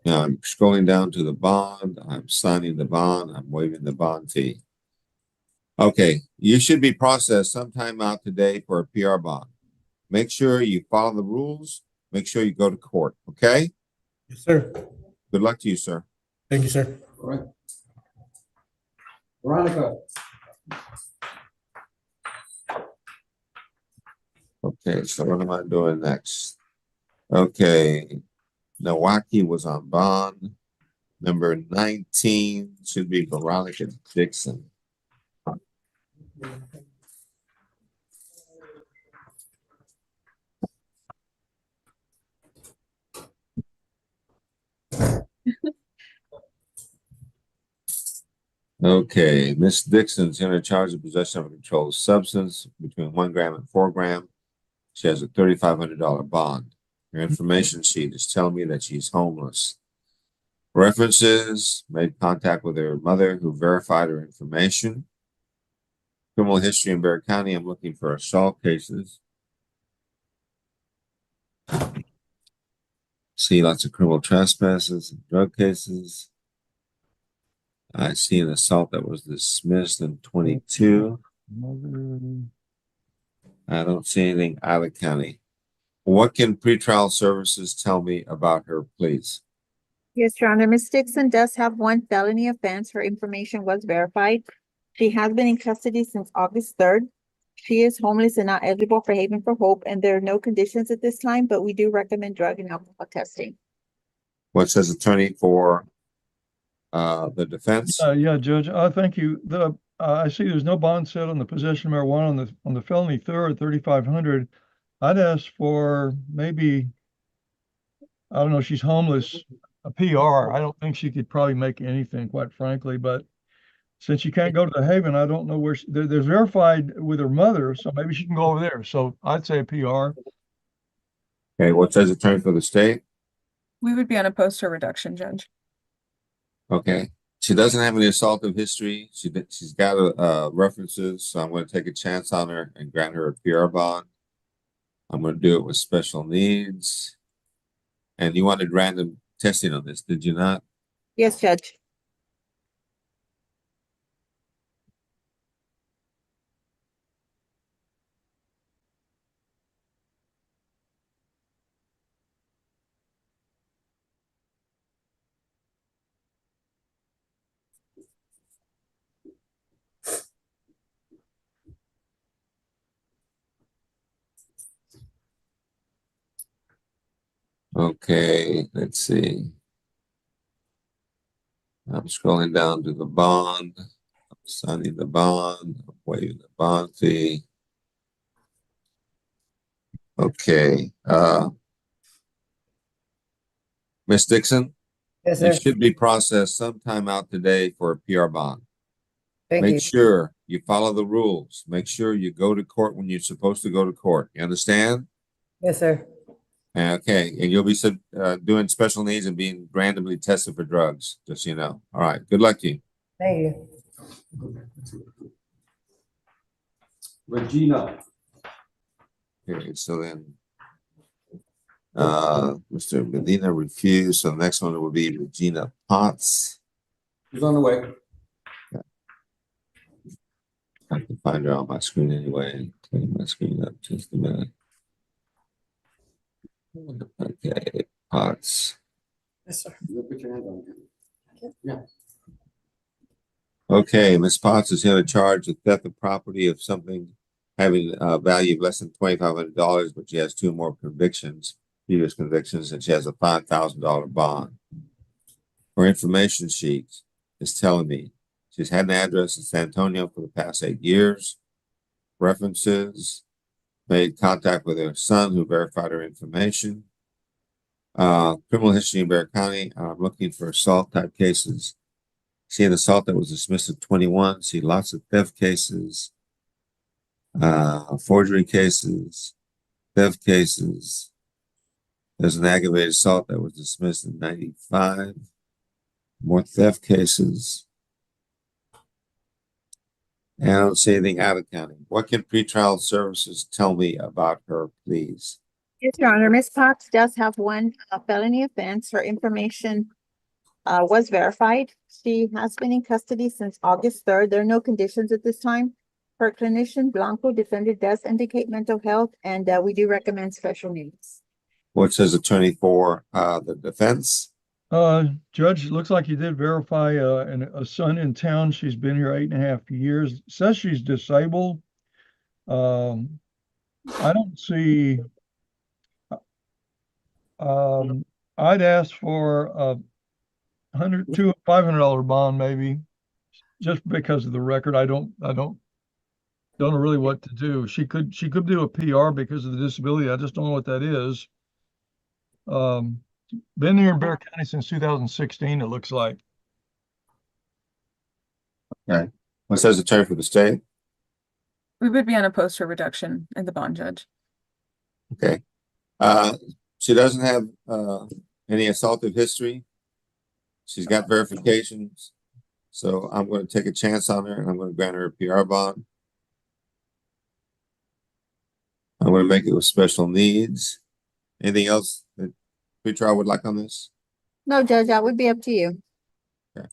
I'm scrolling down to the bond. I'm signing the bond. I'm waiving the bond fee. Okay, you should be processed sometime out today for a PR bond. Make sure you follow the rules. Make sure you go to court. Okay. Yes, sir. Good luck to you, sir. Thank you, sir. All right. Veronica. Okay, so what am I doing next? Okay, Milwaukee was on bond. Number 19 should be Veronica Dixon. Okay, Miss Dixon's in charge of possession of a controlled substance between 1 gram and 4 gram. She has a $3,500 bond. Her information sheet is telling me that she's homeless. References, made contact with her mother who verified her information. Criminal history in Bexar County, I'm looking for assault cases. See lots of criminal trespasses and drug cases. I see an assault that was dismissed in 22. I don't see anything out of county. What can pretrial services tell me about her, please? Yes, Your Honor, Ms. Dixon does have one felony offense. Her information was verified. She has been in custody since August 3rd. She is homeless and not eligible for Haven for Hope, and there are no conditions at this time, but we do recommend drug and alcohol testing. What says attorney for the defense? Yeah, Judge, thank you. I see there's no bond set on the possession of marijuana on the felony third, 3,500. I'd ask for maybe, I don't know, she's homeless, a PR. I don't think she could probably make anything, quite frankly, but since you can't go to the Haven, I don't know where there's verified with her mother, so maybe she can go over there. So I'd say a PR. Okay, what says attorney for the state? We would be unopposed to a reduction, Judge. Okay, she doesn't have any assaultive history. She's got references, so I'm going to take a chance on her and grant her a PR bond. I'm going to do it with special needs. And you wanted random testing on this, did you not? Yes, Judge. Okay, let's see. I'm scrolling down to the bond. I'm signing the bond. I'm waiving the bond fee. Okay, Ms. Dixon, Yes, you sir. should be processed sometime out today for a PR bond. Thank you. Make sure you follow the rules. Make sure you go to court when you're supposed to go to court. You understand? Yes, sir. Okay, and you'll be doing special needs and being randomly tested for drugs, just so you know. All right, good luck to you. Thank you. Regina. Okay, so then Mr. Medina refused, so the next one will be Regina Potts. She's on the way. I can find her on my screen anyway. Turn my screen up just a minute. Okay, Potts. Yes, sir. You put your hands on it. Yeah. Okay, Ms. Potts is here to charge the theft of property of something having a value of less than $2,500, but she has two more convictions, previous convictions, and she has a $5,000 bond. Her information sheet is telling me she's had an address in San Antonio for the past 8 years. References, made contact with her son who verified her information. Criminal history in Bexar County, I'm looking for assault type cases. See an assault that was dismissed at 21, see lots of theft cases, forgery cases, theft cases. There's an aggravated assault that was dismissed in 95, more theft cases. And I don't see anything out of county. What can pretrial services tell me about her, please? Yes, Your Honor, Ms. Potts does have one felony offense. Her information was verified. She has been in custody since August 3rd. There are no conditions at this time. Her clinician, Blanco, defendant does indicate mental health, and we do recommend special needs. What says attorney for the defense? Judge, it looks like you did verify a son in town. She's been here 8.5 years. Says she's disabled. I don't see. I'd ask for a $500 bond, maybe, just because of the record. I don't know really what to do. She could do a PR because of the disability. I just don't know what that is. Been here in Bexar County since 2016, it looks like. Okay. What says attorney for the state? We would be unopposed to a reduction in the bond, Judge. Okay. She doesn't have any assaultive history. She's got verifications. So I'm going to take a chance on her and I'm going to grant her a PR bond. I'm going to make it with special needs. Anything else that pretrial would like on this? No, Judge, that would be up to you. Okay.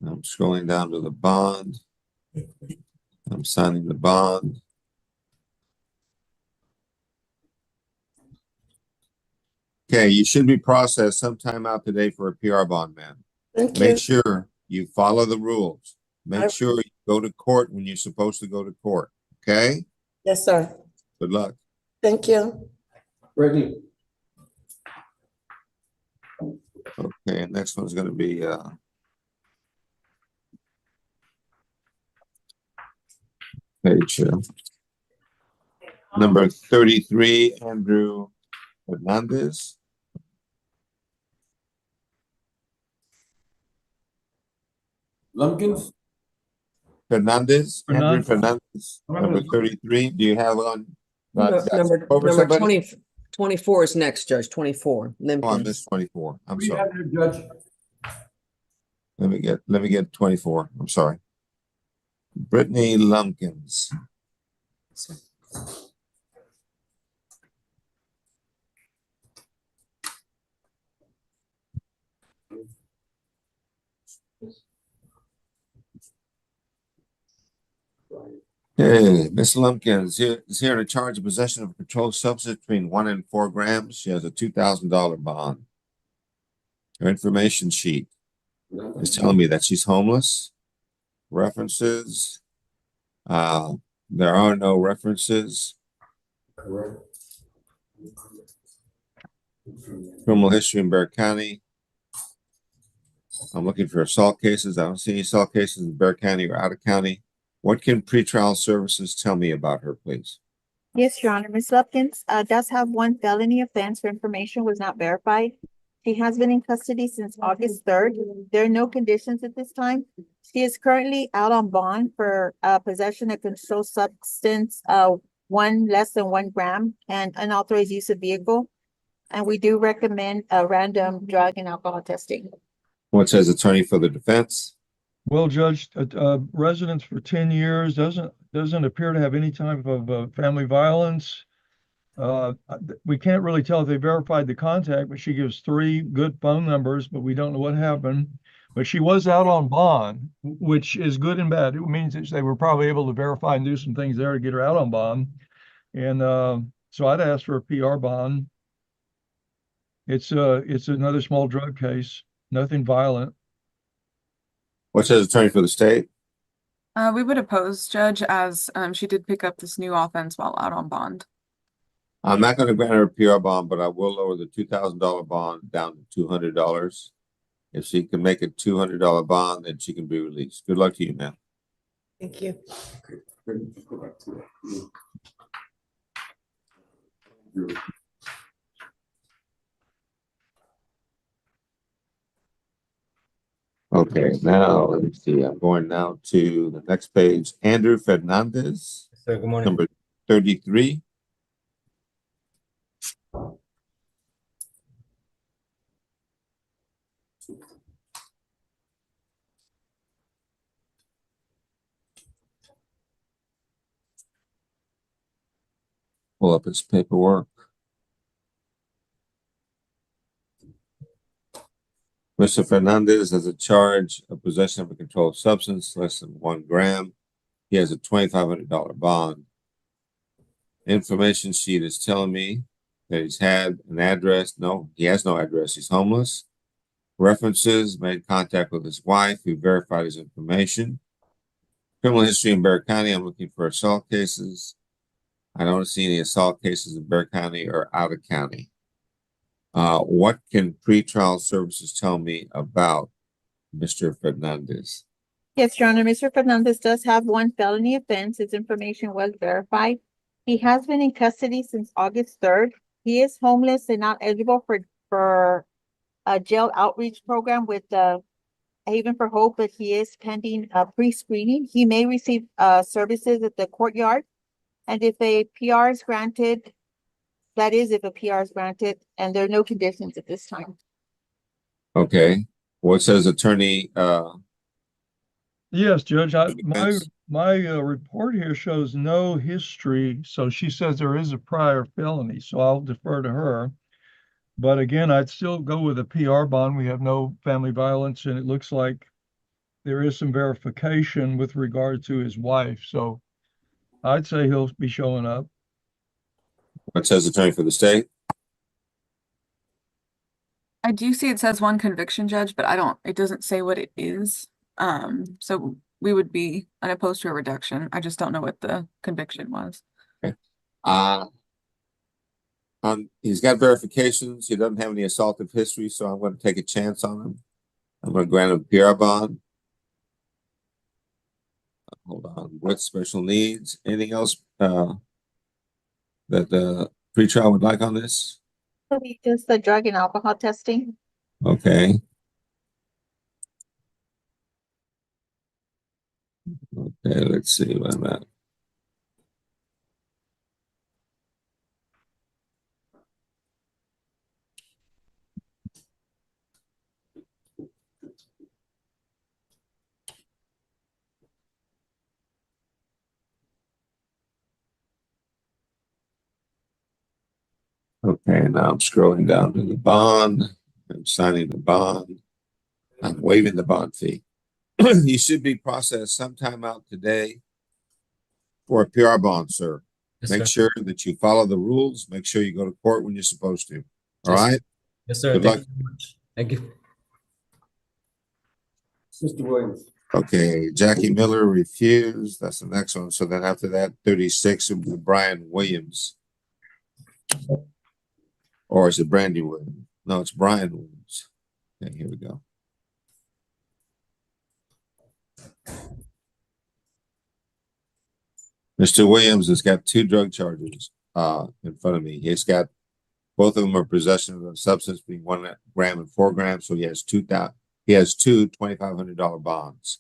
I'm scrolling down to the bond. I'm signing the bond. Okay, you should be processed sometime out today for a PR bond, man. Thank Make you. sure you follow the rules. Make I- sure you go to court when you're supposed to go to court. Okay? Yes, sir. Good luck. Thank you. Brittany, Okay, next one's gonna be page number 33, Andrew Hernandez. Lumpkins? Andrew Fernandez. Fernandez, number 33. Do you have one? Number over somebody? 24 is next, Judge, 24. Oh, I Limpkins. missed 24. I'm What do you sorry. have there, Judge? Let me get 24. I'm sorry. Brittany Lumpkins. Hey, Miss Lumpkins is here to charge of possession of a controlled substance between 1 and 4 grams. She has a $2,000 bond. Her information sheet is telling me that she's homeless. References. There are no references. Correct. Criminal history in Bexar County. I'm looking for assault cases. I don't see any assault cases in Bexar County or out of county. What can pretrial services tell me about her, please? Yes, Your Honor. Ms. Lupkins does have one felony offense. Her information was not verified. She has been in custody since August 3rd. There are no conditions at this time. She is currently out on bond for possession of controlled substance, one less than 1 gram, and unauthorized use of vehicle. And we do recommend a random drug and alcohol testing. What says attorney for the defense? Well, Judge, residence for 10 years doesn't appear to have any type of family violence. We can't really tell if they verified the contact, but she gives 3 good phone numbers, but we don't know what happened. But she was out on bond, which is good and bad. It means that they were probably able to verify and do some things there to get her out on bond. And so I'd ask for a PR bond. It's another small drug case, nothing violent. What says attorney for the state? We would oppose, Judge, as she did pick up this new offense while out on bond. I'm not going to grant her a PR bond, but I will lower the $2,000 bond down to $200. If she can make a $200 bond, then she can be released. Good luck to you, ma'am. Thank you. Okay, now let me see. I'm going now to the next page. Andrew Fernandez, Sir, good morning. number 33. Pull up his paperwork. Mr. Fernandez has a charge of possession of a controlled substance less than 1 gram. He has a $2,500 bond. Information sheet is telling me that he's had an address. No, he has no address. He's homeless. References, made contact with his wife who verified his information. Criminal history in Bexar County. I'm looking for assault cases. I don't see any assault cases in Bexar County or out of county. What can pretrial services tell me about Mr. Fernandez? Yes, Your Honor. Mr. Fernandez does have one felony offense. His information was verified. He has been in custody since August 3rd. He is homeless and not eligible for a jail outreach program with the Haven for Hope, but he is pending pre-screening. He may receive services at the courtyard. And if a PR is granted, that is if a PR is granted, and there are no conditions at this time. Okay, what says attorney, Yes, Judge, Defense? my report here shows no history, so she says there is a prior felony, so I'll defer to her. But again, I'd still go with a PR bond. We have no family violence, and it looks like there is some verification with regard to his wife, so I'd say he'll be showing up. What says attorney for the state? I do see it says one conviction, Judge, but it doesn't say what it is. So we would be unopposed to a reduction. I just don't know what the conviction was. He's got verifications. He doesn't have any assaultive history, so I'm going to take a chance on him. I'm going to grant him a PR bond. Hold on. With special needs. Anything else that the pretrial would like on this? Just the drug and alcohol testing. Okay. Okay, let's see what I'm at. Okay, now I'm scrolling down to the bond. I'm signing the bond. I'm waiving the bond fee. You should be processed sometime out today for a PR bond, sir. Yes, Make sir. sure that you follow the rules. Make sure you go to court when you're supposed to. All Yes, right? Yes, sir. Good Thank luck. you very much. Thank you. Mr. Williams. Okay, Jackie Miller refused. That's the next one. So then after that, 36 would be Brian Williams. Or is it Brandy Williams? No, it's Brian Williams. Okay, here we go. Mr. Williams has got 2 drug charges in front of me. He's got both of them are possession of a substance being 1 gram and 4 grams. So he has two $2,500 bonds.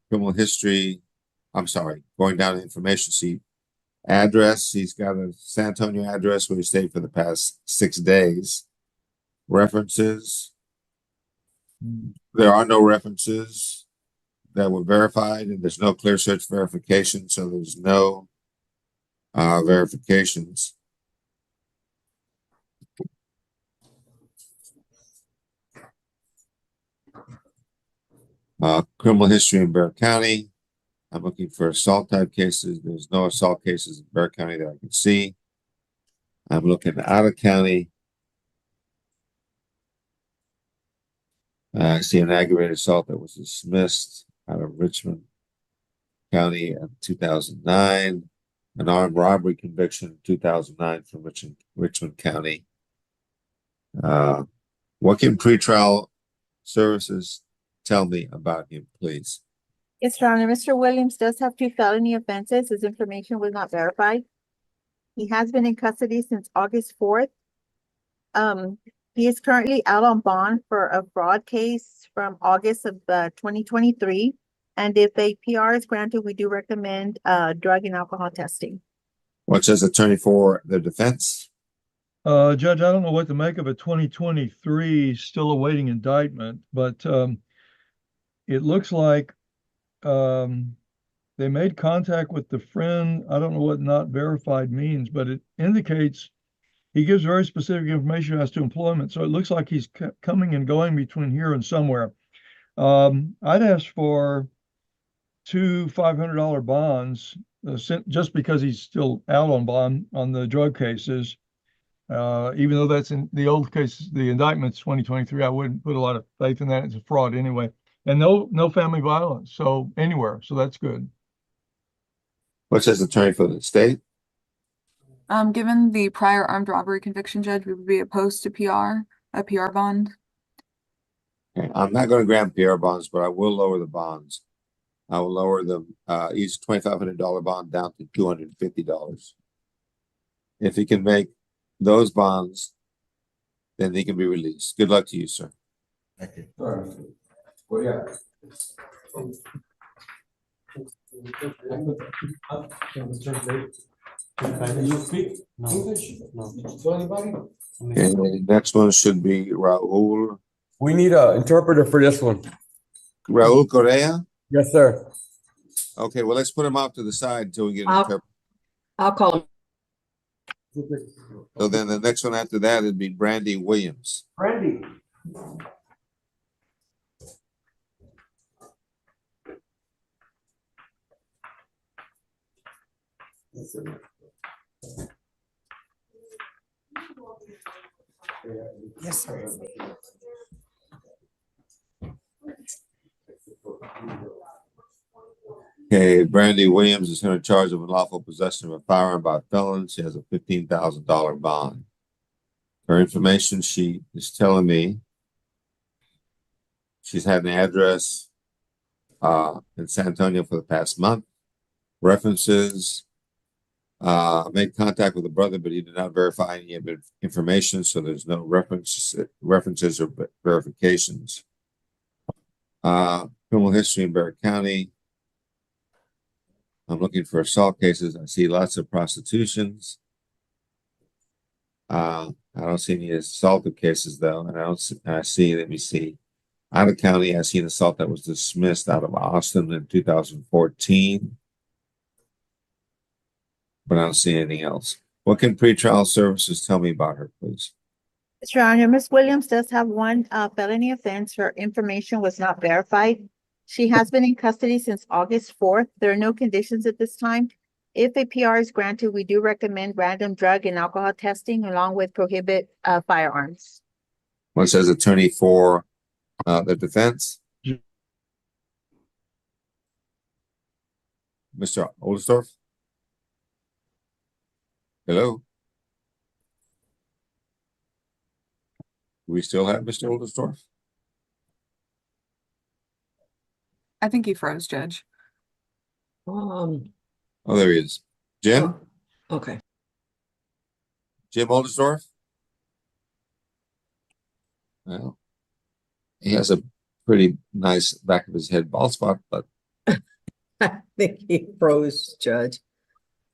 Criminal history. I'm sorry, going down the information sheet. Address, he's got a San Antonio address where he stayed for the past 6 days. References. There are no references that were verified, and there's no clear search verification, so there's no verifications. Criminal history in Bexar County. I'm looking for assault type cases. There's no assault cases in Bexar County that I can see. I'm looking out of county. I see an aggravated assault that was dismissed out of Richmond County in 2009. An armed robbery conviction in 2009 from Richmond County. What can pretrial services tell me about him, please? Yes, Your Honor. Mr. Williams does have 2 felony offenses. His information was not verified. He has been in custody since August 4th. He is currently out on bond for a fraud case from August of 2023. And if a PR is granted, we do recommend drug and alcohol testing. What says attorney for the defense? Judge, I don't know what to make of a 2023 still awaiting indictment, but it looks like they made contact with the friend. I don't know what not verified means, but it indicates he gives very specific information as to employment. So it looks like he's coming and going between here and somewhere. I'd ask for 2 $500 bonds just because he's still out on bond on the drug cases. Even though that's in the old case, the indictment's 2023, I wouldn't put a lot of faith in that. It's a fraud anyway. And no family violence, so anywhere, so that's good. What says attorney for the state? Given the prior armed robbery conviction, Judge, we would be opposed to a PR bond. Okay. I'm not going to grant PR bonds, but I will lower the bonds. I will lower them each $2,500 bond down to $250. If he can make those bonds, then he can be released. Good luck to you, sir. Thank you. All right. What do you got? Can you speak English? No. To anybody? And the next one should be Raul We need an interpreter for this one. Correa. Yes, sir. Okay, well, let's put him off to the side until we get an I'll- interpreter. I'll call him. So then the next one after that would be Brandy Williams. Randy. Yes, sir. Okay, Brandy Williams is in charge of unlawful possession of a firearm by a felon. She has a $15,000 bond. Her information sheet is telling me she's had an address in San Antonio for the past month. References, made contact with a brother, but he did not verify any of the information, so there's no references or verifications. Criminal history in Bexar County. I'm looking for assault cases. I see lots of prostitutions. I don't see any assaultive cases though, and I see, let me see. Out of county, I see an assault that was dismissed out of Austin in 2014. But I don't see anything else. What can pretrial services tell me about her, please? Mr. Honor, Ms. Williams does have one felony offense. Her information was not verified. She has been in custody since August 4th. There are no conditions at this time. If a PR is granted, we do recommend random drug and alcohol testing along with prohibit firearms. One says attorney for the defense. Mr. Oldestorff? Hello? Do we still have Mr. Oldestorff? I think he froze, Judge. Oh, there he is. Jim? Okay. Jim Oldestorff? Well, he has a pretty nice back of his head bald spot, but I think he froze, Judge.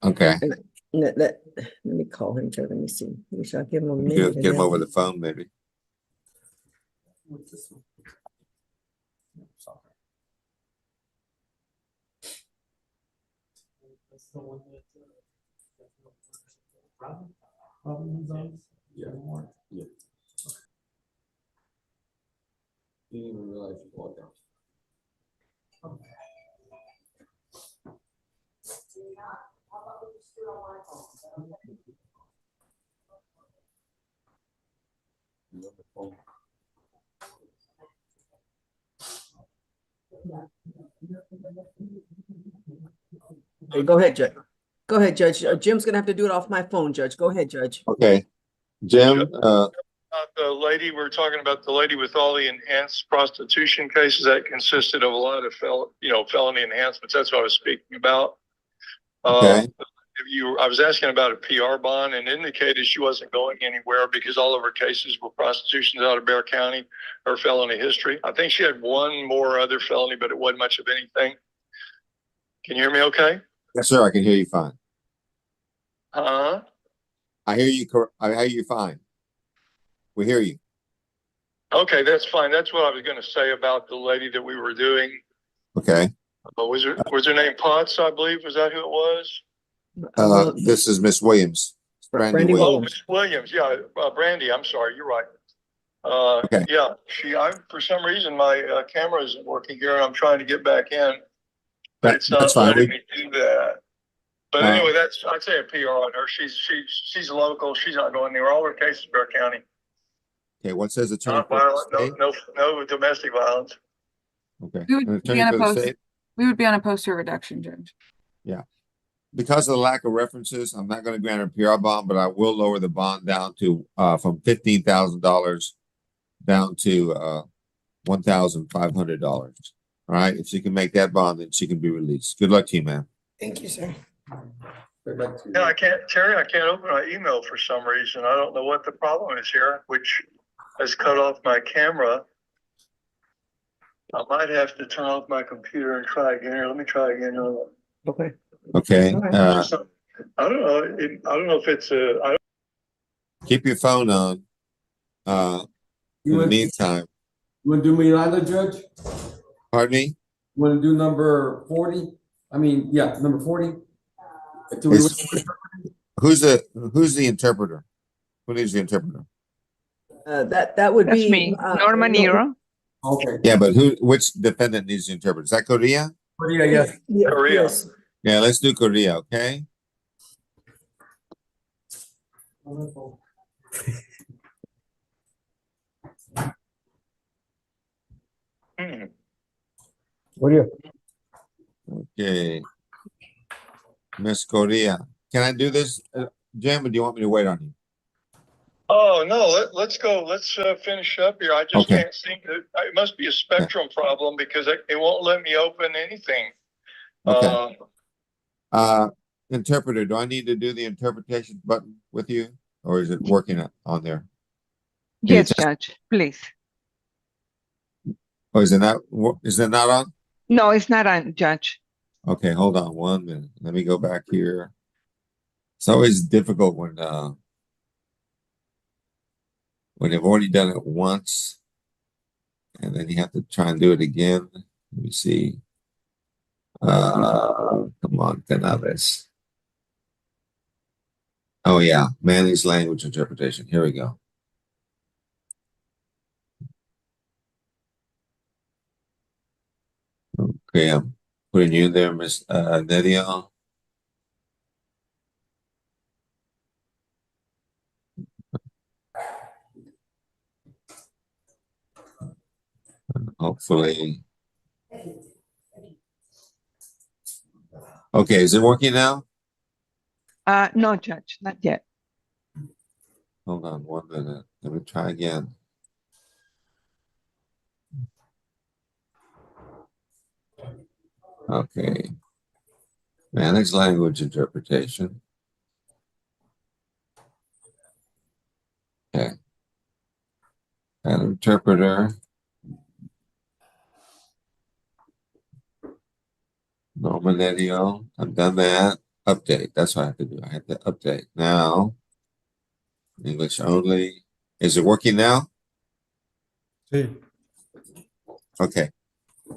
okay. Let me call him, Judge. Let me see. We shall give him a minute. Get him over the phone, maybe. Yeah. Yeah. Didn't even realize you logged out. Hey, go ahead, Judge. Go ahead, Judge. Jim's gonna have to do it off my phone, Judge. Go ahead, Judge. Okay. Jim, The lady, we're talking about the lady with all the enhanced prostitution cases that consisted of a lot of felony enhancements. That's what I was speaking about. okay. I was asking about a PR bond and indicated she wasn't going anywhere because all of her cases were prostitutions out of Bexar County, her felony history. I think she had one more other felony, but it wasn't much of anything. Can you hear me okay? Yes, sir. I can hear you fine. Huh? I hear you. I hear you fine. We hear you. Okay, that's fine. That's what I was going to say about the lady that we were doing. Okay. Was her name Potts, I believe? Was that who it was? This is Miss Williams. Brandy Oh, Williams. Miss Williams. Yeah, Brandy. I'm sorry. You're right. Okay. Yeah, for some reason, my camera isn't working here and I'm trying to get back in, but it's not That's fine. letting me do that. But anyway, I'd say a PR on her. She's local. She's not going anywhere. All her cases, Bexar County. Okay. What says attorney Not for the violent. state? No domestic violence. Okay. We would An be attorney on a for the post. state? We would be on a poster reduction, Judge. Because of the lack of references, I'm not going to grant a PR bond, but I will lower the bond down to from $15,000 down to $1,500. All right. If she can make that bond, then she can be released. Good luck to you, man. Thank you, sir. Yeah, Terry, I can't open my email for some reason. I don't know what the problem is here, which has cut off my camera. I might have to turn off my computer and try again. Here, let me try again. Okay. Okay, I don't know. I don't know if it's a. keep your phone on. In the meantime, You wanna do Milano, Judge? pardon me? You wanna do number 40? I mean, yeah, number 40? Who's the interpreter? Who needs the interpreter? That would That's be. me, Norma Nero. Okay. Yeah, but which defendant needs the interpreter? Is that Korea? Korea, yes. Yeah, Korea. yes. Yeah, let's do Korea, okay? What do you? Okay. Miss Korea, can I do this, Jim, or do you want me to wait on you? Oh, no, let's go. Let's finish up here. I just Okay. can't seem to, it must be a spectrum problem because it won't let me open anything. Okay. Interpreter, do I need to do the interpretation button with you, or is it working on there? Yes, Judge, please. Oh, is it not on? No, it's not on, Judge. Okay, hold on 1 minute. Let me go back here. It's always difficult when they've already done it once, and then you have to try and do it again. Let me see. Come on, Canales. Oh yeah, managed language interpretation. Here we go. Okay, I'm putting you in there, Miss Nedia. Hopefully. Okay, is it working now? No, Judge, not yet. Hold on 1 minute. Let me try again. Okay. Managed language interpretation. Okay. An interpreter. Norma Nedio. I've done that. Update. That's what I have to do. I have to update. Now, English only. Is it working now? See. Okay.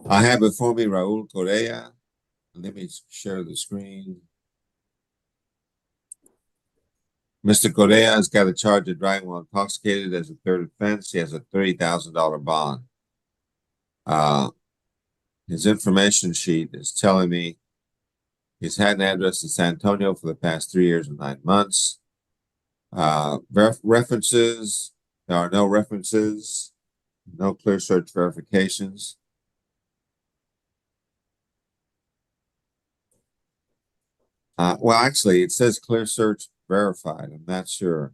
I have before me Raul Correa. Let me share the screen. Mr. Correa has got a charge of driving while intoxicated as a third offense. He has a $30,000 bond. His information sheet is telling me he's had an address in San Antonio for the past 3 years and 9 months. References, there are no references, no clear search verifications. Well, actually, it says clear search verified. I'm not sure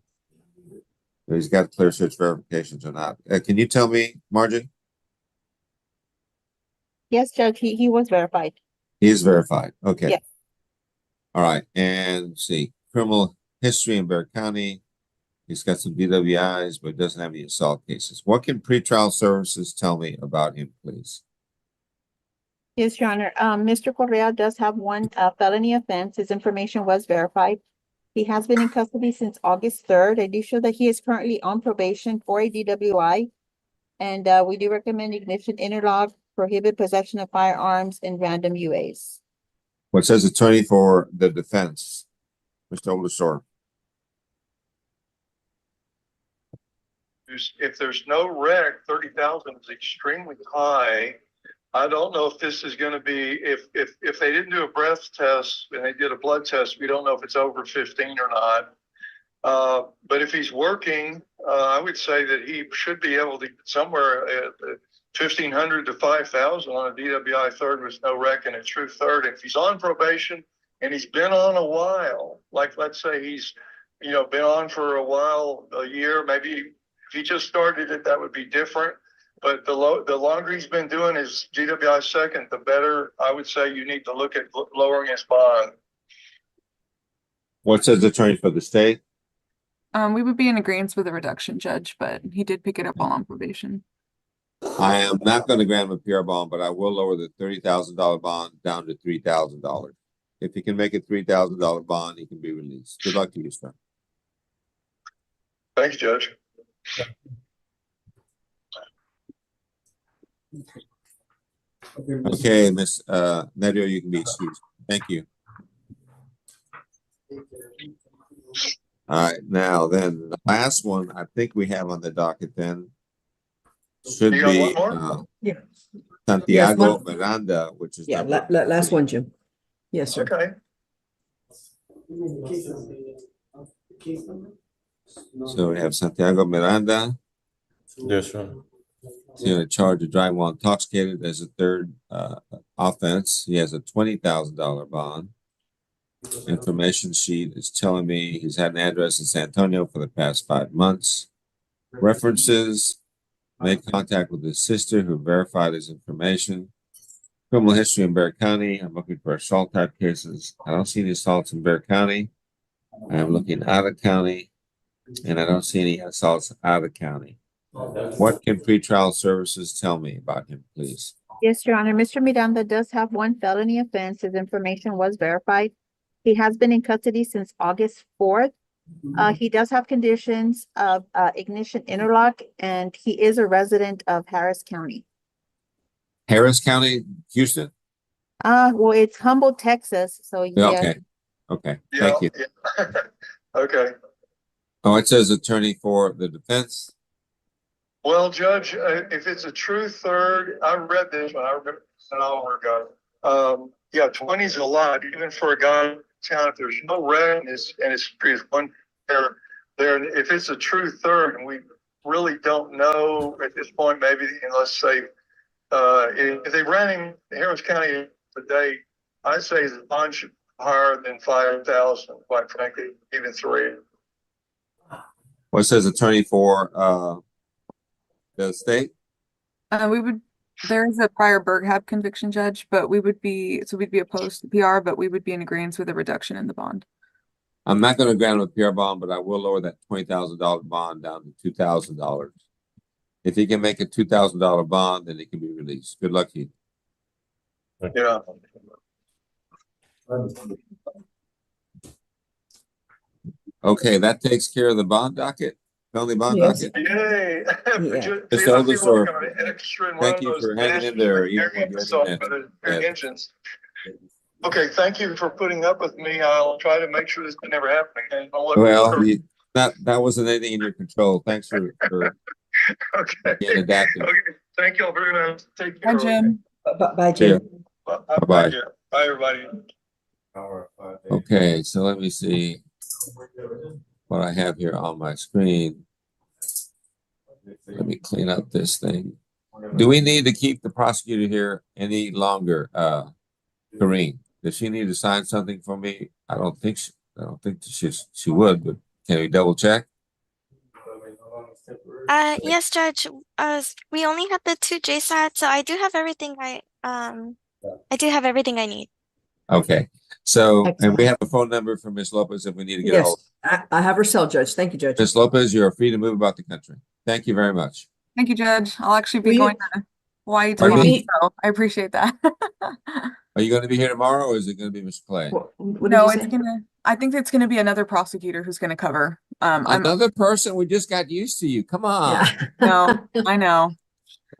if he's got clear search verifications or not. Can you tell me, Margie? Yes, Judge, he was verified. He is verified. Okay. Yes. All right. And let's see, criminal history in Bexar County. He's got some DWIs, but doesn't have any assault cases. What can pretrial services tell me about him, please? Yes, Your Honor. Mr. Correa does have one felony offense. His information was verified. He has been in custody since August 3rd. I do show that he is currently on probation for a DWI. And we do recommend ignition, interlock, prohibit possession of firearms, and random UAs. What says attorney for the defense, Mr. Oldeshore? If there's no rec, 30,000 is extremely high. I don't know if this is going to be, if they didn't do a breath test and they did a blood test, we don't know if it's over 15 or not. But if he's working, I would say that he should be able to get somewhere at 1,500 to 5,000 on a DWI third with no rec and a true third. If he's on probation and he's been on a while, like let's say he's, been on for a while, a year, maybe if he just started it, that would be different. But the longer he's been doing his DWI second, the better. I would say you need to look at lowering his bond. What says attorney for the state? We would be in agreement with the reduction, Judge, but he did pick it up while on probation. I am not going to grant him a PR bond, but I will lower the $30,000 bond down to $3,000. If he can make a $3,000 bond, he can be released. Good luck to you, sir. Thanks, Judge. Okay, Miss Nadia, you can be excused. Thank you. All right, now then the last one I think we have on the docket then should You got be one more? Yeah. Santiago one- Miranda, which is Yeah, number. last one, Jim. Yes, sir. Okay. So we have Santiago Miranda. Yes, sir. He's going to charge of driving while intoxicated as a third offense. He has a $20,000 bond. Information sheet is telling me he's had an address in San Antonio for the past 5 months. References: made contact with his sister who verified his information. Criminal history in Bexar County. I'm looking for assault type cases. I don't see any assaults in Bexar County. I'm looking out of county, and I don't see any assaults out of county. What can pretrial services tell me about him, please? Yes, Your Honor. Mr. Miranda does have one felony offense. His information was verified. He has been in custody since August 4th. He does have conditions of ignition interlock, and he is a resident of Harris County. Harris County, Houston? Well, it's Humboldt, Texas, so Yeah, yeah. okay. Okay, Yeah, thank you. yeah. Okay. Oh, it says attorney for the defense. Well, Judge, if it's a true third, I read this one. I remember an hour ago. Yeah, 20 is a lot, even for a guy in town. If there's no red and it's one there. If it's a true third, and we really don't know at this point, maybe, and let's say, if they ran him in Harris County today, I'd say the bond should be higher than 5,000. Quite frankly, even 3. Well, it says attorney for the state. There's a prior Berghab conviction, Judge, but we'd be opposed to PR, but we would be in agreement with a reduction in the bond. I'm not going to grant him a PR bond, but I will lower that $20,000 bond down to $2,000. If he can make a $2,000 bond, then he can be released. Good luck to you. Yeah. Okay, that takes care of the bond docket. Felony bond Yes. docket. Yay. Mr. Oglesor, thank you for hanging in there, even when you had that. engines. Okay, thank you for putting up with me. I'll try to make sure this can never happen again. Well, that wasn't anything in your control. Thanks for okay. being adaptive. Okay. Thank you all very much. Take care. Hi, Jim. Bye, Jim. Bye-bye. Bye, everybody. Okay, so let me see what I have here on my screen. Let me clean up this thing. Do we need to keep the prosecutor here any longer, Kareem? Does she need to sign something for me? I don't think she would, but can we double check? Yes, Judge. We only had the 2 JSAT, so I do have everything I need. Okay. So, Excellent. and we have a phone number for Ms. Lopez if we need to get a hold. Yes, I have her cell, Judge. Thank you, Judge. Ms. Lopez, you are free to move about the country. Thank you very much. Thank you, Judge. I'll actually be Will you- going to Hawaii Pardon tomorrow, me? so I appreciate that. Are you going to be here tomorrow, or is it going to be Mr. Clay? What did No, you it's say? I think it's gonna be another prosecutor who's gonna cover. I'm Another person? We just got used to you. Come on. Yeah. no, I know.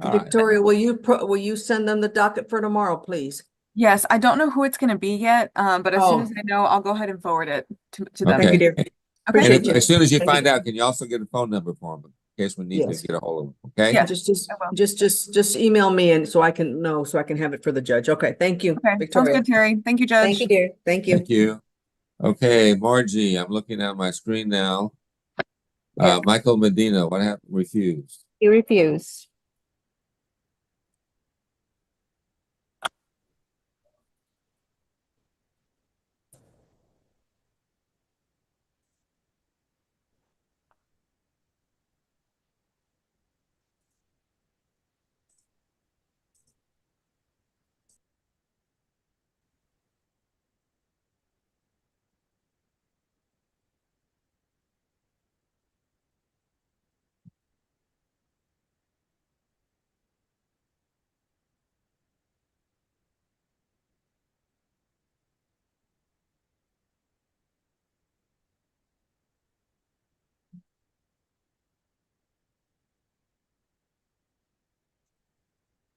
All right. Victoria, will you send them the docket for tomorrow, please? Yes, I don't know who it's gonna be yet, but as soon Oh. as I know, I'll go ahead and forward it to them. Okay. Thank you, dear. Okay. And Appreciate you. as soon as you Thank find out, can you also get a phone number for him in case we need Yes. to get a hold of him? Okay. Yeah. Just I will. just email me and so I can know, so I can have it for the judge. Okay, thank you, Okay, sounds Victoria. good, Terry. Thank you, Judge. Thank you, dear. Thank you. Thank you. Okay, Margie, I'm looking at my screen now. Yes. Michael Medina, what happened? Refused. He refused.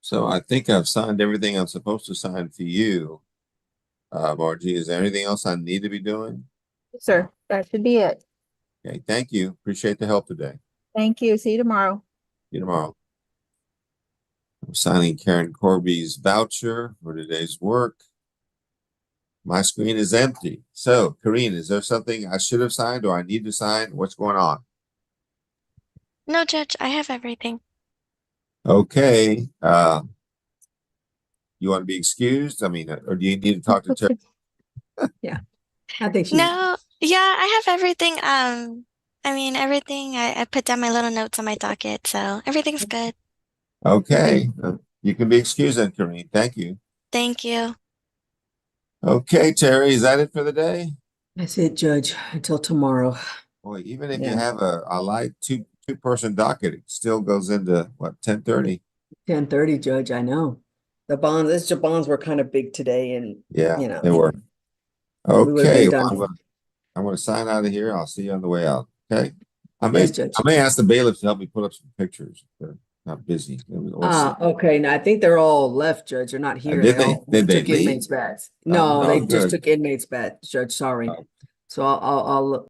So I think I've signed everything I'm supposed to sign for you. Margie, is there anything else I need to be doing? Sir, that should be it. Okay, thank you. Appreciate the help today. Thank you. See you tomorrow. See you tomorrow. I'm signing Karen Corby's voucher for today's work. My screen is empty. So, Karine, is there something I should have signed or I need to sign? What's going on? No, Judge, I have everything. Okay. You want to be excused? I mean, or do you need to talk to Terry? I think she's, No, yeah, I have everything. I mean, everything. I put down my little notes on my docket, so everything's good. Okay. You can be excused then, Karine. Thank you. Thank you. Okay, Terry, is that it for the day? that's it, Judge, until tomorrow. Boy, even if you Yeah. have a light two-person docket, it still goes into what, 10:30? 10:30, Judge, I know. The bonds were kind of big today and, Yeah, you know. they were. We would've Okay, been well, done. I'm gonna sign out of here. I'll see you on the way out. Okay. Yes, Judge. I may ask the bailiffs to help me put up some pictures. They're not busy. Okay, now I think they're all left, Judge. They're not here. did they? all Did they took leave? inmates back. No, no, they just good. took inmates back, Judge, sorry. Oh. So I'll